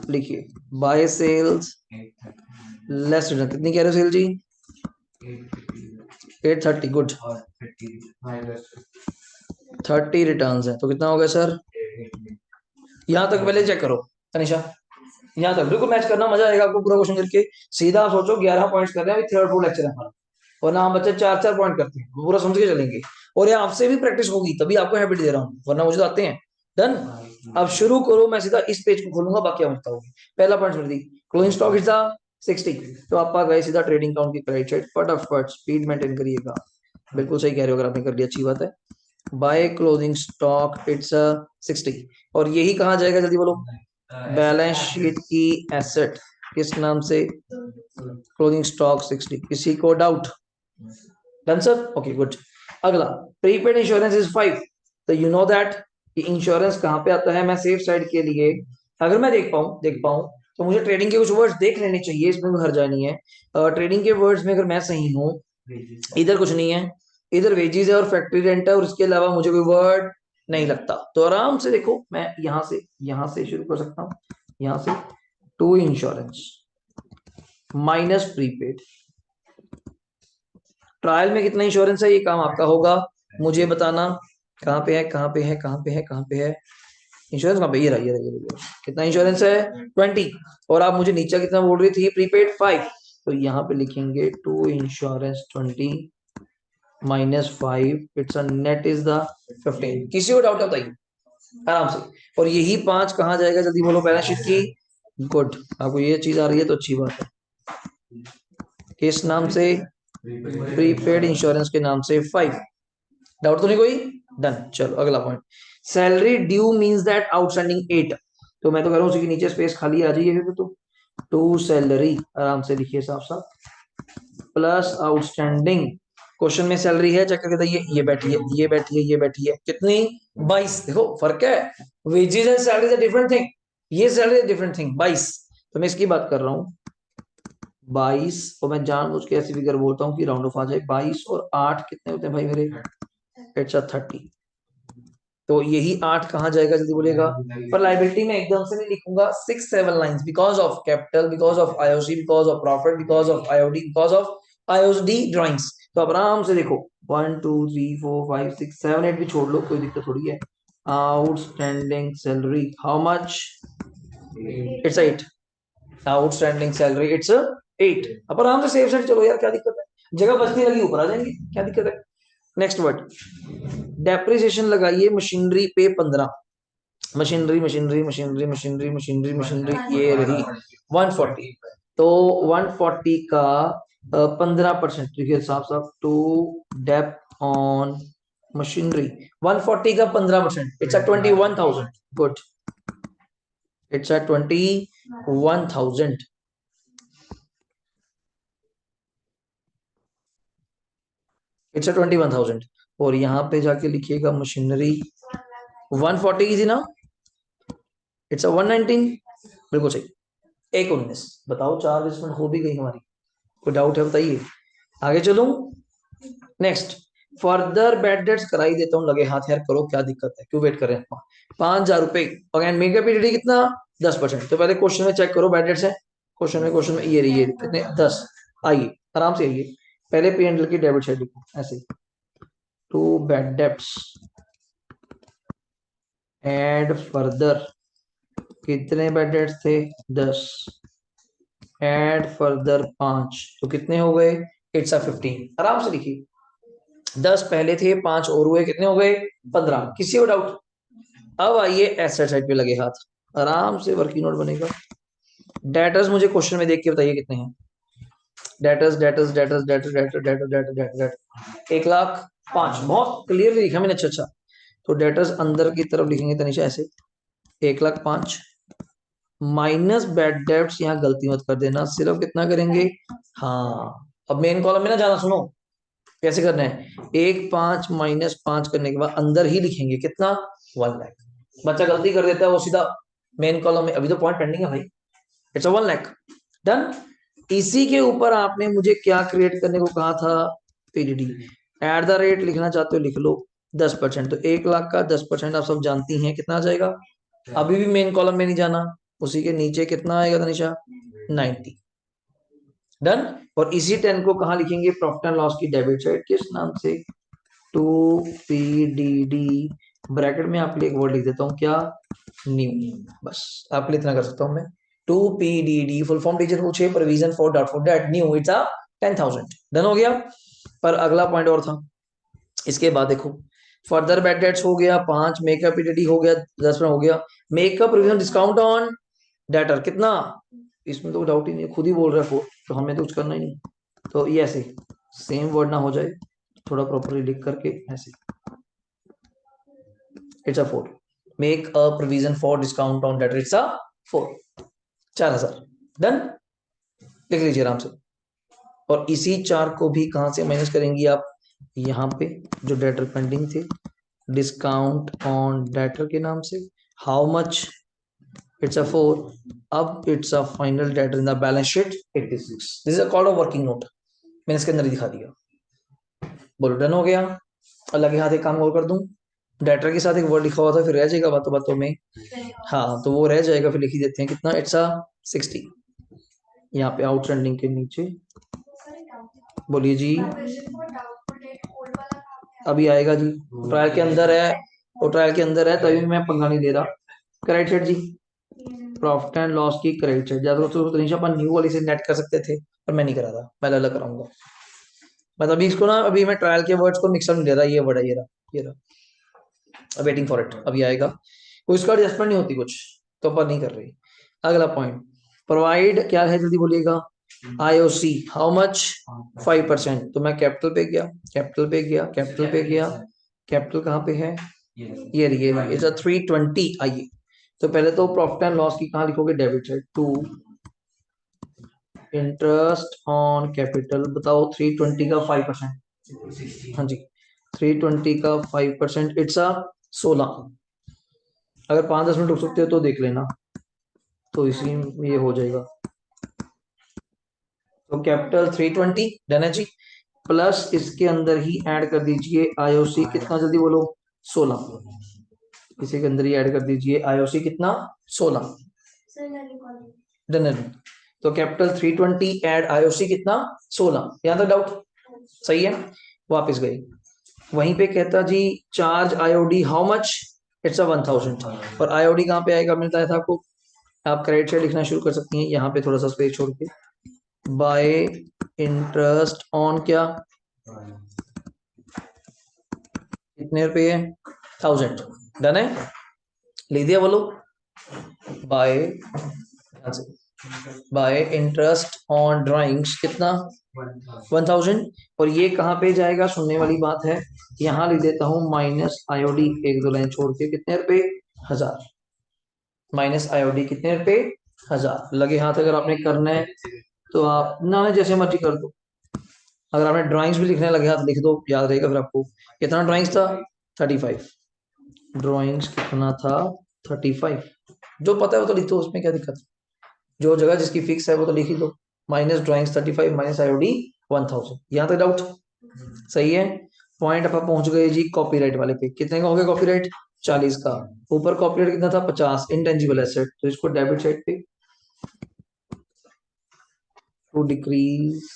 लिखिए बाय सेल्स लेस रिटर्न, कितनी कह रहे हो सेल जी? 830, गुड। 30 रिटर्न है तो कितना हो गया सर? यहाँ तक पहले चेक करो तनिषा, यहाँ तक बिल्कुल मैच करना, मजा आएगा आपको पूरा क्वेश्चन करके। सीधा आप सोचो 11 पॉइंट्स कर रहे हैं, अभी थर्ड फोर्थ लेक्चर है हमारा, और ना हम बच्चे 4-4 पॉइंट करते हैं, पूरा समझ के चलेंगे। और ये आपसे भी प्रैक्टिस होगी तभी आपको हैबिट दे रहा हूँ, वरना मुझे तो आते हैं। डन। अब शुरू करो, मैं सीधा इस पेज को खोलूंगा, बाकी आप बताओगे। पहला पॉइंट कर दी, क्लोजिंग स्टॉक इज 60, तो आप आ गए सीधा ट्रेडिंग काउंट की क्रेडिट साइड, फटाफट स्पीड मेंटेन करिएगा। बिल्कुल सही कह रहे हो, अगर आपने कर लिया अच्छी बात है। बाय क्लोजिंग स्टॉक इट्स 60, और यही कहा जाएगा जल्दी बोलो, बैलेंस शीट की एसेट, किस नाम से? क्लोजिंग स्टॉक 60, किसी को doubt? Done sir, okay good. अगला, प्रीपेड इंश्योरेंस इज 5, तो यू नो दैट कि इंश्योरेंस कहाँ पे आता है। मैं सेफ साइड के लिए अगर मैं देख पाऊं तो मुझे ट्रेडिंग के कुछ वर्ड्स देख लेने चाहिए, इसमें कोई हर्जा नहीं है। ट्रेडिंग के वर्ड्स में अगर मैं सही हूँ, इधर कुछ नहीं है, इधर वेजीज है और फैक्ट्री रेंट है, और इसके अलावा मुझे कोई वर्ड नहीं लगता। तो आराम से देखो, मैं यहाँ से शुरू कर सकता हूँ, यहाँ से to insurance minus prepaid, trial में कितना इंश्योरेंस है, ये काम आपका होगा, मुझे बताना कहाँ पे है, कहाँ पे है, कहाँ पे है, कहाँ पे है इंश्योरेंस, कहाँ पे? ये रहा, ये रहा, ये रहा। कितना इंश्योरेंस है? 20, और आप मुझे नीचे कितना बोल रही थी? प्रीपेड 5, तो यहाँ पे लिखेंगे to insurance 20 minus 5, it's a net is the 15। किसी को डाउट बताइए आराम से। और यही 5 कहाँ जाएगा जल्दी बोलो, बैलेंस शीट की। गुड, आपको ये चीज आ रही है तो अच्छी बात है। किस नाम से? प्रीपेड इंश्योरेंस के नाम से 5, डाउट तो नहीं कोई? डन। चलो अगला point, salary due means that outstanding 8, तो मैं तो कह रहा हूँ उसी के नीचे स्पेस खाली आ जाइए फिर तो। टू सैलरी, आराम से लिखिए साफ साफ, प्लस आउटस्टैंडिंग, क्वेश्चन में सैलरी है, चेक करके बताइए, ये बैठी है, ये बैठी है, ये बैठी है, कितनी? 22, देखो फर्क है, wages and salary is different thing, ये सैलरी डिफरेंट थिंग, 22, तो मैं इसकी बात कर रहा हूँ 22, और मैं जानबूझ के ऐसी फिगर बोलता हूँ कि राउंड ऑफ आ जाए। 22 और 8 कितने होते हैं भाई मेरे? इट्स 30, तो यही 8 कहाँ जाएगा जल्दी बोलेगा। पर लाइबिलिटी में एकदम से नहीं लिखूंगा, 6-7 lines, because of capital, because of IOC, because of profit, because of IOD, because of IOD drawings. तो अब आराम से देखो, 1 2 3 4 5 6 7 8 भी छोड़ लो, कोई दिक्कत थोड़ी है। Outstanding salary how much? It's 8, outstanding salary it's 8। अब आराम से सेफ साइड चलो यार, क्या दिक्कत है, जगह बचने लगी ऊपर आ जाएंगे, क्या दिक्कत है। नेक्स्ट वर्ड, डेप्रिसिएशन लगाइए मशीनरी पे 15, machinery machinery machinery machinery machinery machinery, ये रही 140, तो 140 का 15% देखिए साफ साफ, टू डेप ऑन मशीनरी, 140 का 15%, इट्स 21,000, गुड, इट्स 21,000, इट्स 21,000। और यहाँ पे जाके लिखिएगा मशीनरी 140 की थी ना, इट्स 119, बिल्कुल सही। 119, बताओ 4 मिनट हो भी गई हमारी, कोई डाउट है बताइए, आगे चलूं। नेक्स्ट, फर्दर बैड डेट्स कराई देता हूँ, लगे हाथ यार करो, क्या दिक्कत है, क्यों वेट कर रहे हैं। 5,000 रुपए, अगेन मेगा पीरियड कितना? 10%, तो पहले क्वेश्चन में चेक करो बैड डेट्स है, क्वेश्चन में ये रही है कितने? 10, आइए आराम से आइए, पहले पी एंड एल की डेबिट साइड लिखो ऐसे, to bad debts add further, कितने बैड डेट्स थे? 10, एड फर्दर 5, तो कितने हो गए? इट्स 15, आराम से लिखिए, 10 पहले थे, 5 और हुए, कितने हो गए? 15, किसी को डाउट? अब आइए एसेट साइड पे लगे हाथ, आराम से वर्किंग नोट बनेगा। डेटर्स मुझे क्वेश्चन में देख के बताइए कितने हैं। Debtors debtors debtors debtors debtors debtors debtors debtors 1,05,000, बहुत क्लियरली लिखा मैंने, अच्छा अच्छा। तो डेटर्स अंदर की तरफ लिखेंगे तनिषा ऐसे, 1,05,000 माइनस बैड डेब्ट्स, यहाँ गलती मत कर देना, सिर्फ कितना करेंगे? हाँ, अब मेन कॉलम में ना जाना, सुनो कैसे करना है, 1,5 माइनस 5 करने के बाद अंदर ही लिखेंगे कितना? 1 लाख। बच्चा गलती कर देता है, वो सीधा मेन कॉलम में, अभी तो पॉइंट पेंडिंग है भाई, इट्स 1 लाख, डन। इसी के ऊपर आपने मुझे क्या क्रिएट करने को कहा था, पीडीडी। एट द रेट लिखना चाहते हो लिख लो 10%, तो 1 लाख का 10% आप सब जानती हैं कितना आ जाएगा। अभी भी मेन कॉलम में नहीं जाना, उसी के नीचे कितना आएगा तनिषा, 90। डन। और इसी 10 को कहाँ लिखेंगे, प्रॉफिट एंड लॉस की डेबिट साइड, किस नाम से, to P D D, bracket में आपके लिए एक वर्ड लिख देता हूँ, क्या, न्यू। बस आपके लिए इतना कर सकता हूँ मैं। To P D D full form teacher पूछे, provision for doubtful debt, new it's a 10,000। Done हो गया। पर अगला पॉइंट और था, इसके बाद देखो, फर्दर बैड डेट्स हो गया 5, मेकअप पीडीडी हो गया 10 में हो गया, makeup provision discount on debtor कितना, इसमें तो डाउट ही नहीं, खुद ही बोल रहा है 4, तो हमें तो कुछ करना ही नहीं। तो ये ऐसे सेम वर्ड ना हो जाए, थोड़ा प्रॉपरली लिख करके ऐसे, it's a 4, make a provision for discount on debtor, it's a 4, 4,000। Done, लिख लीजिए आराम से। और इसी 4 को भी कहां से माइनस करेंगी आप, यहाँ पे जो डेटर पेंडिंग थे, डिस्काउंट ऑन डेटर के नाम से, हाउ मच, इट्स अ 4, अब it's a final debtor in the balance sheet 86, this is a call of working note, मैंने इसके अंदर ही दिखा दिया। बोलो डन हो गया। अलग ही हाथ एक काम और कर दूं, डेटर के साथ एक वर्ड लिखा हुआ था फिर रह जाएगा बातों बातों में, हाँ तो वो रह जाएगा, फिर लिख ही देते हैं कितना, इट्स अ 60, यहाँ पे आउटस्टैंडिंग के नीचे, बोलिए जी। Provision for doubtful debt old वाला काम है। अभी आएगा जी, ट्रायल के अंदर है, और ट्रायल के अंदर है तभी मैं पंगा नहीं ले रहा। करेक्ट सेट जी, प्रॉफिट एंड लॉस की करेक्ट सेट, ज्यादा तो तनिषा अपन न्यू वाली से नेट कर सकते थे, पर मैं नहीं करा था, मैं अलग कराऊंगा। बस अभी इसको ना, अभी मैं ट्रायल के वर्ड्स को मिक्सर में ले रहा, ये वर्ड है, ये रहा, वेटिंग फॉर इट, अभी आएगा। कोई इसका एडजस्टमेंट नहीं होती कुछ, तो अपन नहीं कर रही। अगला पॉइंट, प्रोवाइड क्या है, जल्दी बोलिएगा, आईओसी हाउ मच, 5%, तो मैं कैपिटल पे गया, कैपिटल पे गया, कैपिटल पे गया, कैपिटल कहाँ पे है, ये रही, इट्स अ 320। आइए तो पहले तो प्रॉफिट एंड लॉस की कहाँ लिखोगे, debit side, to interest on capital, बताओ 320 का 5%, हाँ जी 320 का 5%, इट्स अ 16। अगर 5-10 मिनट रुक सकते हो तो देख लेना, तो इसी में ये हो जाएगा। तो कैपिटल 320 डन है जी, प्लस इसके अंदर ही ऐड कर दीजिए आईओसी कितना, जल्दी बोलो, 16, इसी के अंदर ही ऐड कर दीजिए आईओसी कितना, 16। डन है। तो कैपिटल 320 ऐड आईओसी कितना, 16, यहां तक डाउट सही है। वापस गए, वहीं पे कहता जी, charge IOD how much, it's a 1000, और आईओडी कहाँ पे आएगा, मिलता है था आपको, आप क्रेडिट साइड लिखना शुरू कर सकती हैं, यहाँ पे थोड़ा सा स्पेस छोड़ के, बाय इंटरेस्ट ऑन क्या, कितने रुपए है, 1000। डन है, लिख दिया बोलो, by, by interest on drawings कितना, 1000। और ये कहाँ पे जाएगा, सुनने वाली बात है, यहाँ लिख देता हूँ माइनस आईओडी, 1-2 लाइन छोड़ के, कितने रुपए, 1000, माइनस आईओडी कितने रुपए, 1000। लगे हाथ अगर आपने करना है तो आप ना जैसे मर्जी कर दो, अगर आपने ड्राइंग्स भी लिखने लगे हाथ लिख दो, याद रहेगा फिर आपको। कितना ड्राइंग्स था, 35, ड्राइंग्स कितना था, 35, जो पता है वो तो लिख दो, उसमें क्या दिक्कत है, जो जगह जिसकी फिक्स है वो तो लिख ही दो, माइनस ड्राइंग्स 35 माइनस आईओडी 1000, यहाँ तक डाउट सही है। पॉइंट आप पहुंच गए जी कॉपीराइट वाले पे, कितने का हो गया कॉपीराइट, 40 का, ऊपर कॉपीराइट कितना था, 50, इंटेंजिबल एसेट, तो इसको डेबिट साइड पे, टू डिक्रीज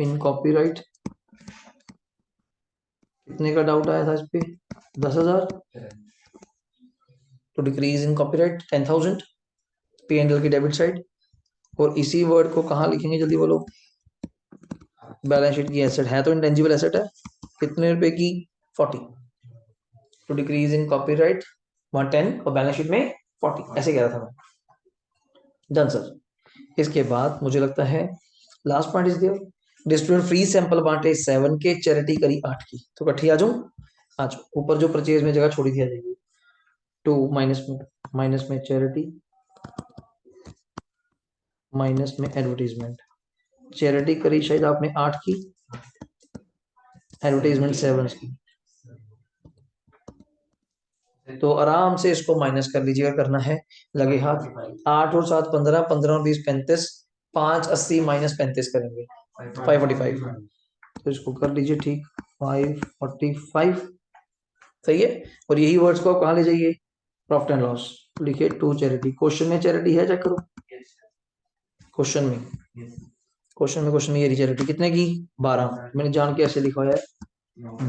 इन कॉपीराइट, कितने का डाउट आया था इस पे, 10,000, to decrease in copyright 10,000, P and L की डेबिट साइड। और इसी वर्ड को कहाँ लिखेंगे, जल्दी बोलो, बैलेंस शीट की एसेट है, तो इंटेंजिबल एसेट है, कितने रुपए की, 40, टू डिक्रीज इन कॉपीराइट 110, और बैलेंस शीट में 40, ऐसे कह रहा था मैं। Done sir. इसके बाद मुझे लगता है last point is there, distribute free sample बांटे 7 के, चैरिटी करी 8 की, तो इकट्ठी आ जाऊं, आ जाओ, ऊपर जो परचेज में जगह छोड़ी थी आ जाएगी, 2 माइनस में चैरिटी, माइनस में एडवर्टीजमेंट, चैरिटी करी शायद आपने 8 की, एडवर्टीजमेंट 7 की, तो आराम से इसको माइनस कर लीजिएगा, करना है लगे हाथ, 8 और 7 15, 15 और 20 35, 580 माइनस 35 करेंगे 545, तो इसको कर लीजिए ठीक, 545 सही है। और यही वर्ड्स को आप कहाँ ले जाइए, प्रॉफिट एंड लॉस, लिखिए टू चैरिटी। क्वेश्चन में चैरिटी है, चेक करो क्वेश्चन में, क्वेश्चन में ये रही चैरिटी कितने की 12, मैंने जान के ऐसे लिखा है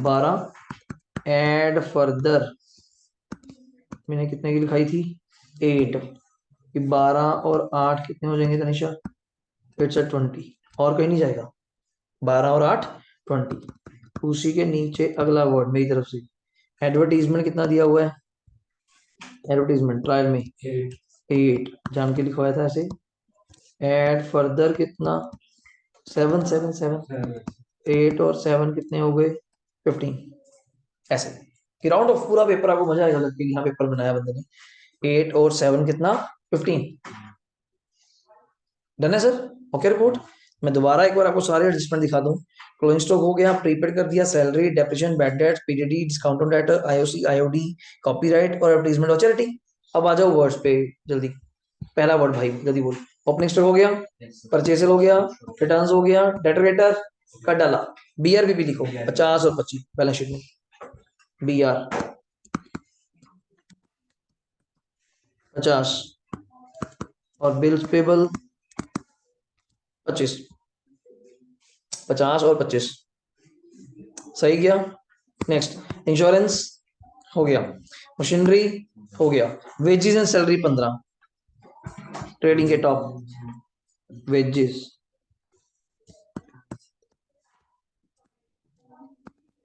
12 एड फर्दर, मैंने कितने की लिखाई थी 8, कि 12 और 8 कितने हो जाएंगे तनिषा, इट्स 20, और कहीं नहीं जाएगा, 12 और 8 20। उसी के नीचे अगला वर्ड मेरी तरफ से, एडवर्टीजमेंट कितना दिया हुआ है, एडवर्टीजमेंट ट्रायल में 8 जान के लिखवाया था ऐसे, एड फर्दर कितना 7 7 7, 8 और 7 कितने हो गए 15, ऐसे कि राउंड ऑफ पूरा पेपर आपको मजा आएगा लगता है, यहाँ पेपर बनाया बंदे ने, 8 और 7 कितना 15, डन है सर, ओके रिपोर्ट। मैं दोबारा एक बार आपको सारे एडजस्टमेंट दिखा दूं, क्लोजिंग स्टॉक हो गया, प्रीपेड कर दिया, salary, depreciation, bad debts, PDD, discount on debtor, IOC, IOD, copyright और एडवर्टाइजमेंट और चैरिटी। अब आ जाओ वर्ड्स पे जल्दी, पहला वर्ड भाई जल्दी बोल, ओपनिंग स्टॉक हो गया, परचेसल हो गया, रिटर्न्स हो गया, डेटर वेटर कट डाला, बीआरबीपी लिखो 50 और 25 बैलेंस शीट में, बीआर 50 और बिल्स पेबल 25, 50 और 25 सही गया। नेक्स्ट इंश्योरेंस हो गया, मशीनरी हो गया, वेजेस एंड सैलरी 15, ट्रेडिंग के टॉप वेजेस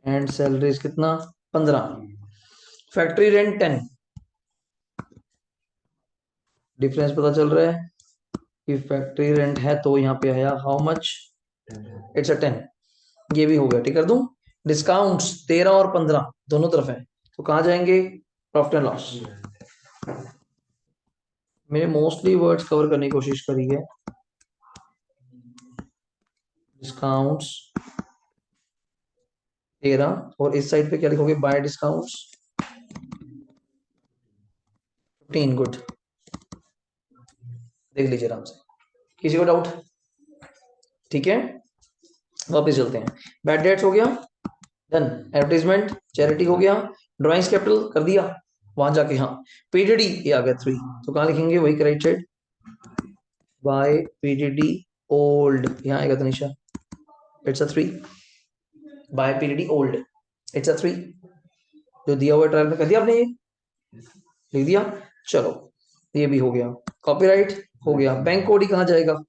एंड सैलरीज कितना 15, फैक्ट्री रेंट 10, डिफरेंस पता चल रहा है कि फैक्ट्री रेंट है तो यहाँ पे आया हाउ मच, इट्स 10, ये भी हो गया, ठीक कर दूं। डिस्काउंट्स 13 और 15 दोनों तरफ है, तो कहाँ जाएंगे प्रॉफिट एंड लॉस। मैंने मोस्टली वर्ड्स कवर करने की कोशिश करी है, डिस्काउंट्स 13 और इस साइड पे क्या लिखोगे बाय डिस्काउंट्स 15, गुड, देख लीजिए आराम से, किसी को डाउट, ठीक है वापस चलते हैं, बैड डेट्स हो गया डन, एडवर्टाइजमेंट चैरिटी हो गया, ड्राइंग्स कैपिटल कर दिया वहां जाके, हाँ पीडीडी ये आ गया 3, तो कहाँ लिखेंगे वही correct side, by PDD old, यहाँ आएगा Tanisha it's 3, by PDD old it's 3, जो दिया हुआ ट्रायल में कर दिया आपने, ये लिख दिया, चलो ये भी हो गया, कॉपीराइट हो गया, बैंक कोड ही कहाँ जाएगा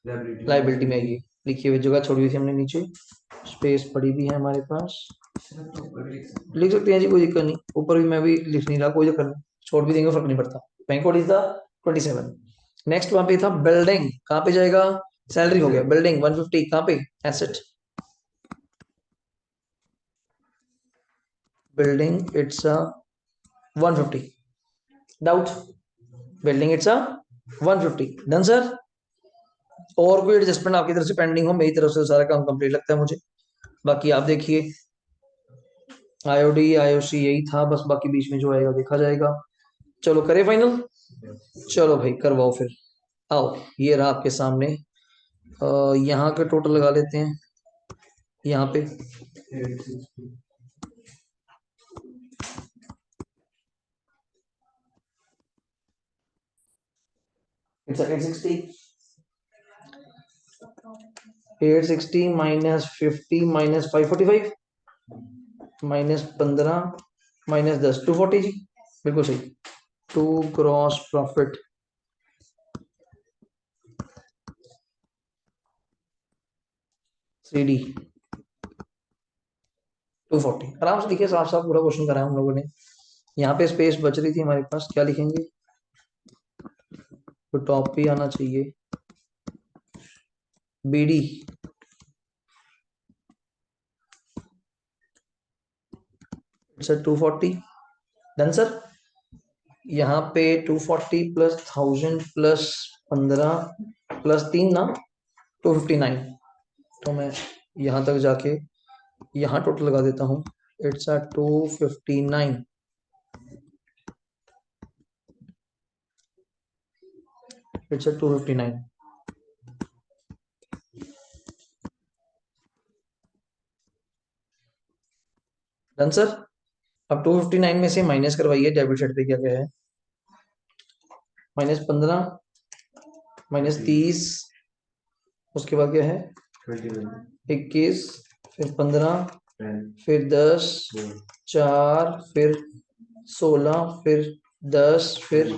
लाइबिलिटी में, ये लिखी हुई जगह छोड़ी हुई थी हमने नीचे, स्पेस पड़ी भी है हमारे पास, लिख सकते हैं जी कोई दिक्कत नहीं, ऊपर भी मैं भी लिख नहीं रहा, कोई दिक्कत नहीं, छोड़ भी देंगे फर्क नहीं पड़ता, bank code is the 27। Next वहां पे था बिल्डिंग, कहाँ पे जाएगा, सैलरी हो गया, बिल्डिंग 150 कहाँ पे, asset, building it's 150, doubt, building it's 150, done sir. और कोई एडजस्टमेंट आपकी तरफ से पेंडिंग हो, मेरी तरफ से सारा काम कंप्लीट लगता है मुझे, बाकी आप देखिए, आईओडी आईओसी यही था बस, बाकी बीच में जो आएगा देखा जाएगा। चलो करें फाइनल, चलो भाई करवाओ फिर, आओ ये रहा आपके सामने, यहाँ का टोटल लगा लेते हैं, यहाँ पे it's 860 minus 50 minus 545 minus 15 minus 10 240 जी, बिल्कुल सही, टू ग्रॉस प्रॉफिट CD 240, आराम से लिखिए, साफ साफ पूरा क्वेश्चन कराया हम लोगों ने, यहाँ पे स्पेस बच रही थी हमारे पास, क्या लिखेंगे, तो टॉप पे आना चाहिए BD, इट्स 240, डन सर। यहाँ पे 240 प्लस 1000 प्लस 15 प्लस 3 ना 259, तो मैं यहाँ तक जाके यहाँ टोटल लगा देता हूँ, इट्स 259, इट्स 259, डन सर। अब 259 में से माइनस करवाइए, डेबिट साइड पे क्या क्या है, -15, -30, उसके बाद क्या है 21, फिर 15, फिर 10, 4, फिर 16, फिर 10, फिर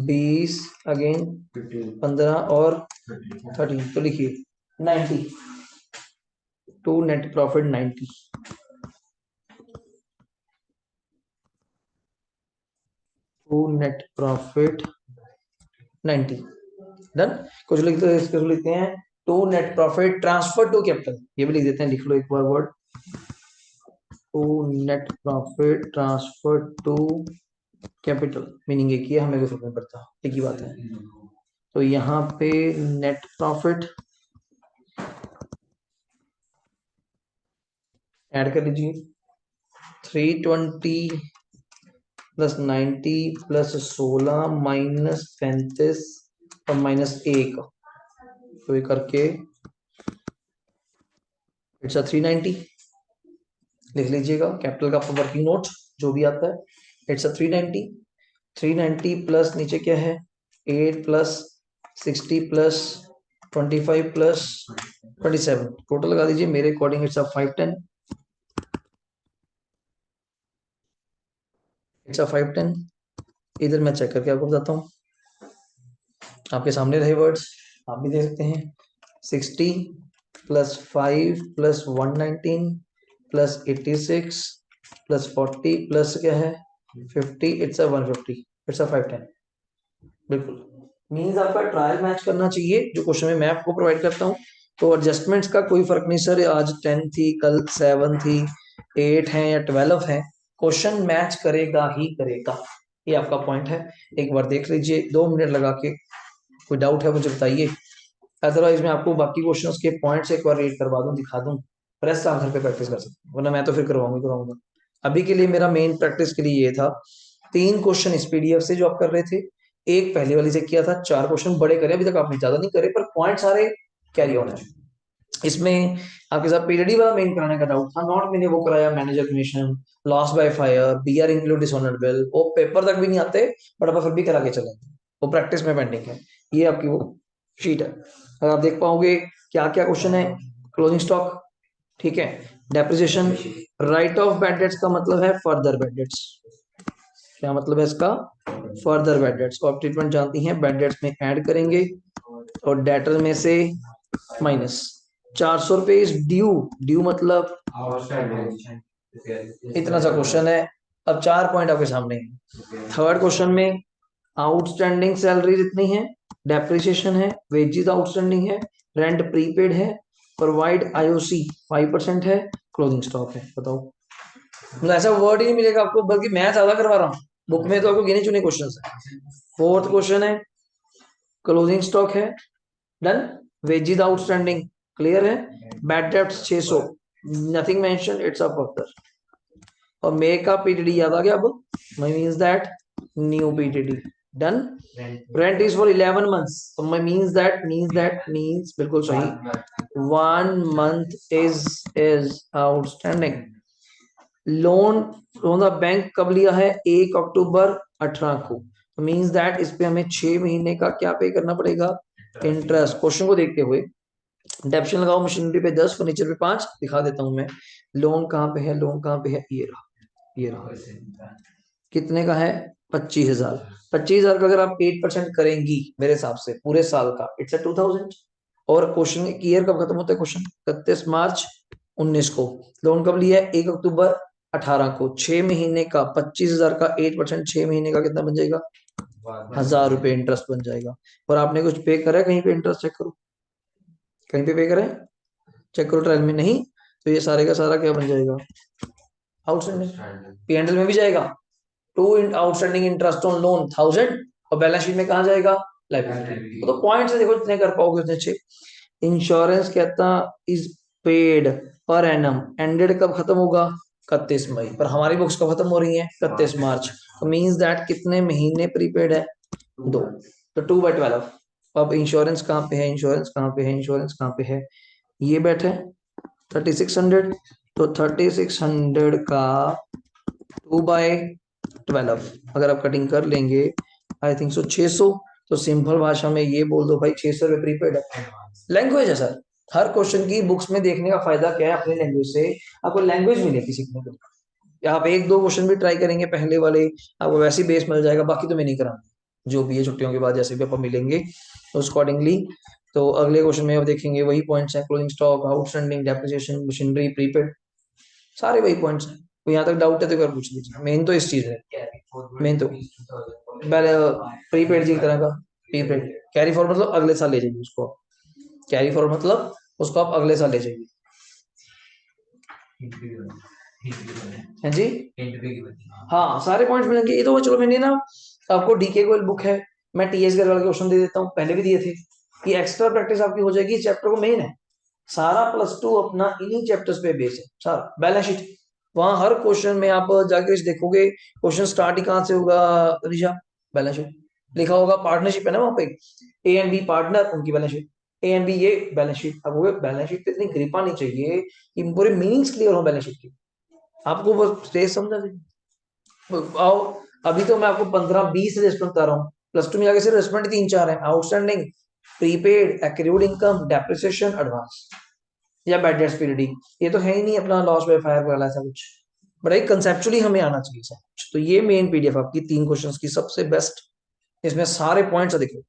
20, अगेन 15 और 30, तो लिखिए 90, to net profit 90, to net profit 90। Done. कुछ लिखते हैं to net profit transfer to capital, ये भी लिख देते हैं, लिख लो एक बार word, to net profit transfer to capital, meaning एक ही है, हमें कोई फर्क नहीं पड़ता, एक ही बात है। तो यहाँ पे नेट प्रॉफिट ऐड कर लीजिए, 320 प्लस 90 प्लस 16 माइनस 35 और -1, तो ये करके इट्स 390 लिख लीजिएगा, कैपिटल का वर्किंग नोट जो भी आता है, इट्स 390, 390 प्लस नीचे क्या है 8 प्लस 60 प्लस 25 प्लस 27, टोटल लगा दीजिए, मेरे अकॉर्डिंग इट्स 510, इट्स 510। इधर मैं चेक करके आपको बताता हूँ, आपके सामने रहे वर्ड्स, आप भी देख सकते हैं, 60 plus 5 plus 119 plus 86 plus 40 plus क्या है 50, इट्स 150, इट्स 510, बिल्कुल। मीन्स आपका ट्रायल मैच करना चाहिए जो क्वेश्चन में मैं आपको प्रोवाइड करता हूँ। तो एडजस्टमेंट्स का कोई फर्क नहीं सर, आज 10 थी, कल 7 थी, 8 है या 12 है, क्वेश्चन मैच करेगा ही करेगा, ये आपका पॉइंट है। एक बार देख लीजिए, 2 मिनट लगा के, कोई डाउट है मुझे बताइए, अदरवाइज मैं आपको बाकी क्वेश्चंस के पॉइंट्स एक बार रीड करवा दूं, दिखा दूं, रेस्ट आप घर पे प्रैक्टिस कर सकते हैं, वरना मैं तो फिर करवाऊंगा। अभी के लिए मेरा मेन प्रैक्टिस के लिए ये था, 3 क्वेश्चन इस पीडीएफ से जो आप कर रहे थे, एक पहले वाली से किया था, 4 क्वेश्चन बड़े करे, अभी तक आपने ज्यादा नहीं करे, पर पॉइंट सारे कैरी ऑन है। इसमें आपके साथ पीरियड वाला मेन कराने का डाउट था, नॉट मैंने वो कराया manager commission, loss by fire, BR include dishonourable, वो पेपर तक भी नहीं आते, बट अब फिर भी करा के चले, वो प्रैक्टिस में पेंडिंग है। ये आपकी वो शीट है, अगर आप देख पाओगे क्या क्या क्वेश्चन है, क्लोजिंग स्टॉक, ठीक है, depreciation, right of bad debts का मतलब है फर्दर बैड डेट्स, क्या मतलब है इसका, फर्दर बैड डेट्स, और ट्रीटमेंट जानती हैं, बैड डेट्स में ऐड करेंगे और डेटर में से माइनस, 400 रुपए इज ड्यू, ड्यू मतलब इतना सा क्वेश्चन है। अब 4 पॉइंट आपके सामने है, थर्ड क्वेश्चन में आउटस्टैंडिंग सैलरी इतनी है, डेप्रिसिएशन है, वेजेस आउटस्टैंडिंग है, रेंट प्रीपेड है, प्रोवाइड आईओसी 5% है, क्लोजिंग स्टॉक है, बताओ। मतलब ऐसा वर्ड ही नहीं मिलेगा आपको, बल्कि मैं ज्यादा करवा रहा हूँ, बुक में तो आपको गिने चुने क्वेश्चन है। फोर्थ क्वेश्चन है, क्लोजिंग स्टॉक है, डन, वेजेस आउटस्टैंडिंग क्लियर है, bad debts 600, nothing mention, it's a further, और मे का पीटीडी याद आ गया अब, means that new PTD, done. Rent is for 11 months, so my means बिल्कुल सही, 1 month is outstanding। Loan from the bank कब लिया है, 1 अक्टूबर 18 को, मींस दैट इस पे हमें 6 महीने का क्या पे करना पड़ेगा, इंटरेस्ट। क्वेश्चन को देखते हुए डेप्शन लगाओ, मशीनरी पे 10, फर्नीचर पे 5, दिखा देता हूं मैं, लोन कहाँ पे है, लोन कहाँ पे है, ये रहा, ये रहा, कितने का है 25,000, 25,000 का अगर आप 8% करेंगी मेरे हिसाब से पूरे साल का, इट्स 2,000। और क्वेश्चन ईयर कब खत्म होता है, क्वेश्चन 31 मार्च 19 को, लोन कब लिया है 1 अक्टूबर 18 को, 6 महीने का 25,000 का 8%, 6 महीने का कितना बन जाएगा, 1,000 रुपए इंटरेस्ट बन जाएगा। और आपने कुछ पे करा है कहीं पे, इंटरेस्ट चेक करो, कहीं पे करा है, चेक करो ट्रायल में, नहीं तो ये सारे का सारा क्या बन जाएगा, आउटस्टैंडिंग, पीएनएल में भी जाएगा, to outstanding interest on loan 1,000, और बैलेंस शीट में कहा जाएगा, लाइबिलिटी। तो पॉइंट से देखो जितने कर पाओगे उतने अच्छे। इंश्योरेंस कहता is paid per annum, ended कब खत्म होगा, 31 मई, पर हमारी बुक्स कब खत्म हो रही है, 31 मार्च, तो मींस दैट कितने महीने प्रीपेड है, 2, तो 2/12। अब इंश्योरेंस कहाँ पे है, इंश्योरेंस कहाँ पे है, इंश्योरेंस कहाँ पे है, ये बैठे 3600, तो 3600 का 2/12 अगर आप कटिंग कर लेंगे, आई थिंक सो 600। तो सिंपल भाषा में ये बोल दो भाई 600 रुपये प्रीपेड है। लैंग्वेज है सर, हर क्वेश्चन की बुक्स में देखने का फायदा क्या है, अपनी लैंग्वेज से आपको लैंग्वेज मिलेगी सीखने को। आप एक दो क्वेश्चन भी ट्राई करेंगे पहले वाले, आपको वैसे ही बेस मिल जाएगा, बाकी तो मैं नहीं कराऊंगा। जो भी है छुट्टियों के बाद जैसे भी अपन मिलेंगे उस अकॉर्डिंगली। तो अगले क्वेश्चन में आप देखेंगे वही पॉइंट्स हैं, closing stock, outstanding, depreciation, machinery, prepaid, सारे वही पॉइंट्स हैं। तो यहाँ तक डाउट है तो एक बार पूछ लीजिए, मेन तो इस चीज है। मेन तो प्रीपेड जी की तरह का प्रीपेड कैरी फॉर मतलब अगले साल ले जाइए उसको, कैरी फॉर मतलब उसको आप अगले साल ले जाइए। है जी, हाँ सारे पॉइंट्स मिलेंगे। ये तो चलो मैंने ना आपको डीके को बुक है, मैं टीएस के वाले क्वेश्चन दे देता हूँ, पहले भी दिए थे। कि एक्स्ट्रा प्रैक्टिस आपकी हो जाएगी, चैप्टर को मेन है सारा +2 अपना इन्हीं चैप्टर्स पे बेस है सारा। बैलेंस शीट वहां हर क्वेश्चन में आप जाके देखोगे, क्वेश्चन स्टार्ट ही कहां से होगा ऋषा, बैलेंस शीट लिखा होगा, पार्टनरशिप है ना वहां पे, ए एंड बी पार्टनर, उनकी balance sheet, A and B ये बैलेंस शीट। अब वो बैलेंस शीट पे इतनी ग्रिप आनी चाहिए कि पूरे मीनिंग्स क्लियर हो बैलेंस शीट की, आपको बस स्टेज समझा दे। आओ, अभी तो मैं आपको 15-20 रेस्टोरेंट बता रहा हूँ, +2 में जाके सिर्फ रेस्टोरेंट 3-4 है, outstanding, prepaid, accrued income, depreciation, advance या बैड डेट्स पीरियड। ये तो है ही नहीं अपना लॉस बाय फायर वाला ऐसा कुछ, बट एक कंसेप्चुअली हमें आना चाहिए सब कुछ। तो ये मेन पीडीएफ आपकी 3 क्वेश्चंस की सबसे बेस्ट, इसमें सारे पॉइंट्स देखो।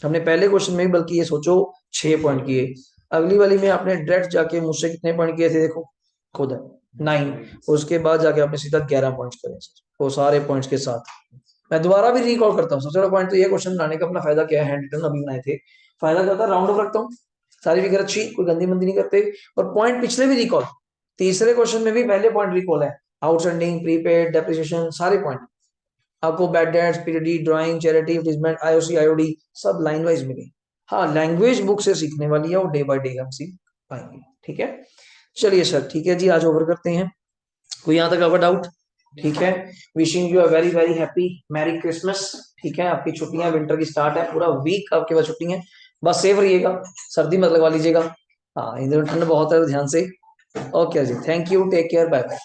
हमने पहले क्वेश्चन में बल्कि ये सोचो 6 पॉइंट किए, अगली वाली में आपने डायरेक्ट जाके मुझसे कितने पॉइंट किए थे देखो खुद है 9, उसके बाद जाके आपने सीधा 11 पॉइंट्स करे वो सारे पॉइंट्स के साथ। मैं दोबारा भी रिकॉल करता हूँ, सबसे बड़ा पॉइंट तो ये क्वेश्चन बनाने का अपना फायदा क्या है, हैंड रिटन अभी बनाए थे, फायदा क्या होता है, राउंड ऑफ रखता हूँ, सारी फिगर अच्छी, कोई गंदी मंदी नहीं करते, और पॉइंट पिछले भी रिकॉल। तीसरे क्वेश्चन में भी पहले पॉइंट रिकॉल है, आउटस्टैंडिंग, प्रीपेड, डेप्रिसिएशन, सारे पॉइंट आपको, bad debts period, drawing, charity, advertisement, IOC, IOD सब लाइन वाइज मिले। हाँ लैंग्वेज बुक से सीखने वाली है, वो डे बाय डे हम सीख पाएंगे। ठीक है, चलिए सर, ठीक है जी, आज ओवर करते हैं। कोई यहाँ तक आपका डाउट? ठीक है, wishing you a very very happy merry Christmas. ठीक है, आपकी छुट्टियां विंटर की स्टार्ट है, पूरा वीक आपके पास छुट्टी है, बस सेफ रहिएगा, सर्दी मत लगवा लीजिएगा। हाँ इधर ठंड बहुत है, ध्यान से। ओके जी, thank you, take care, bye bye.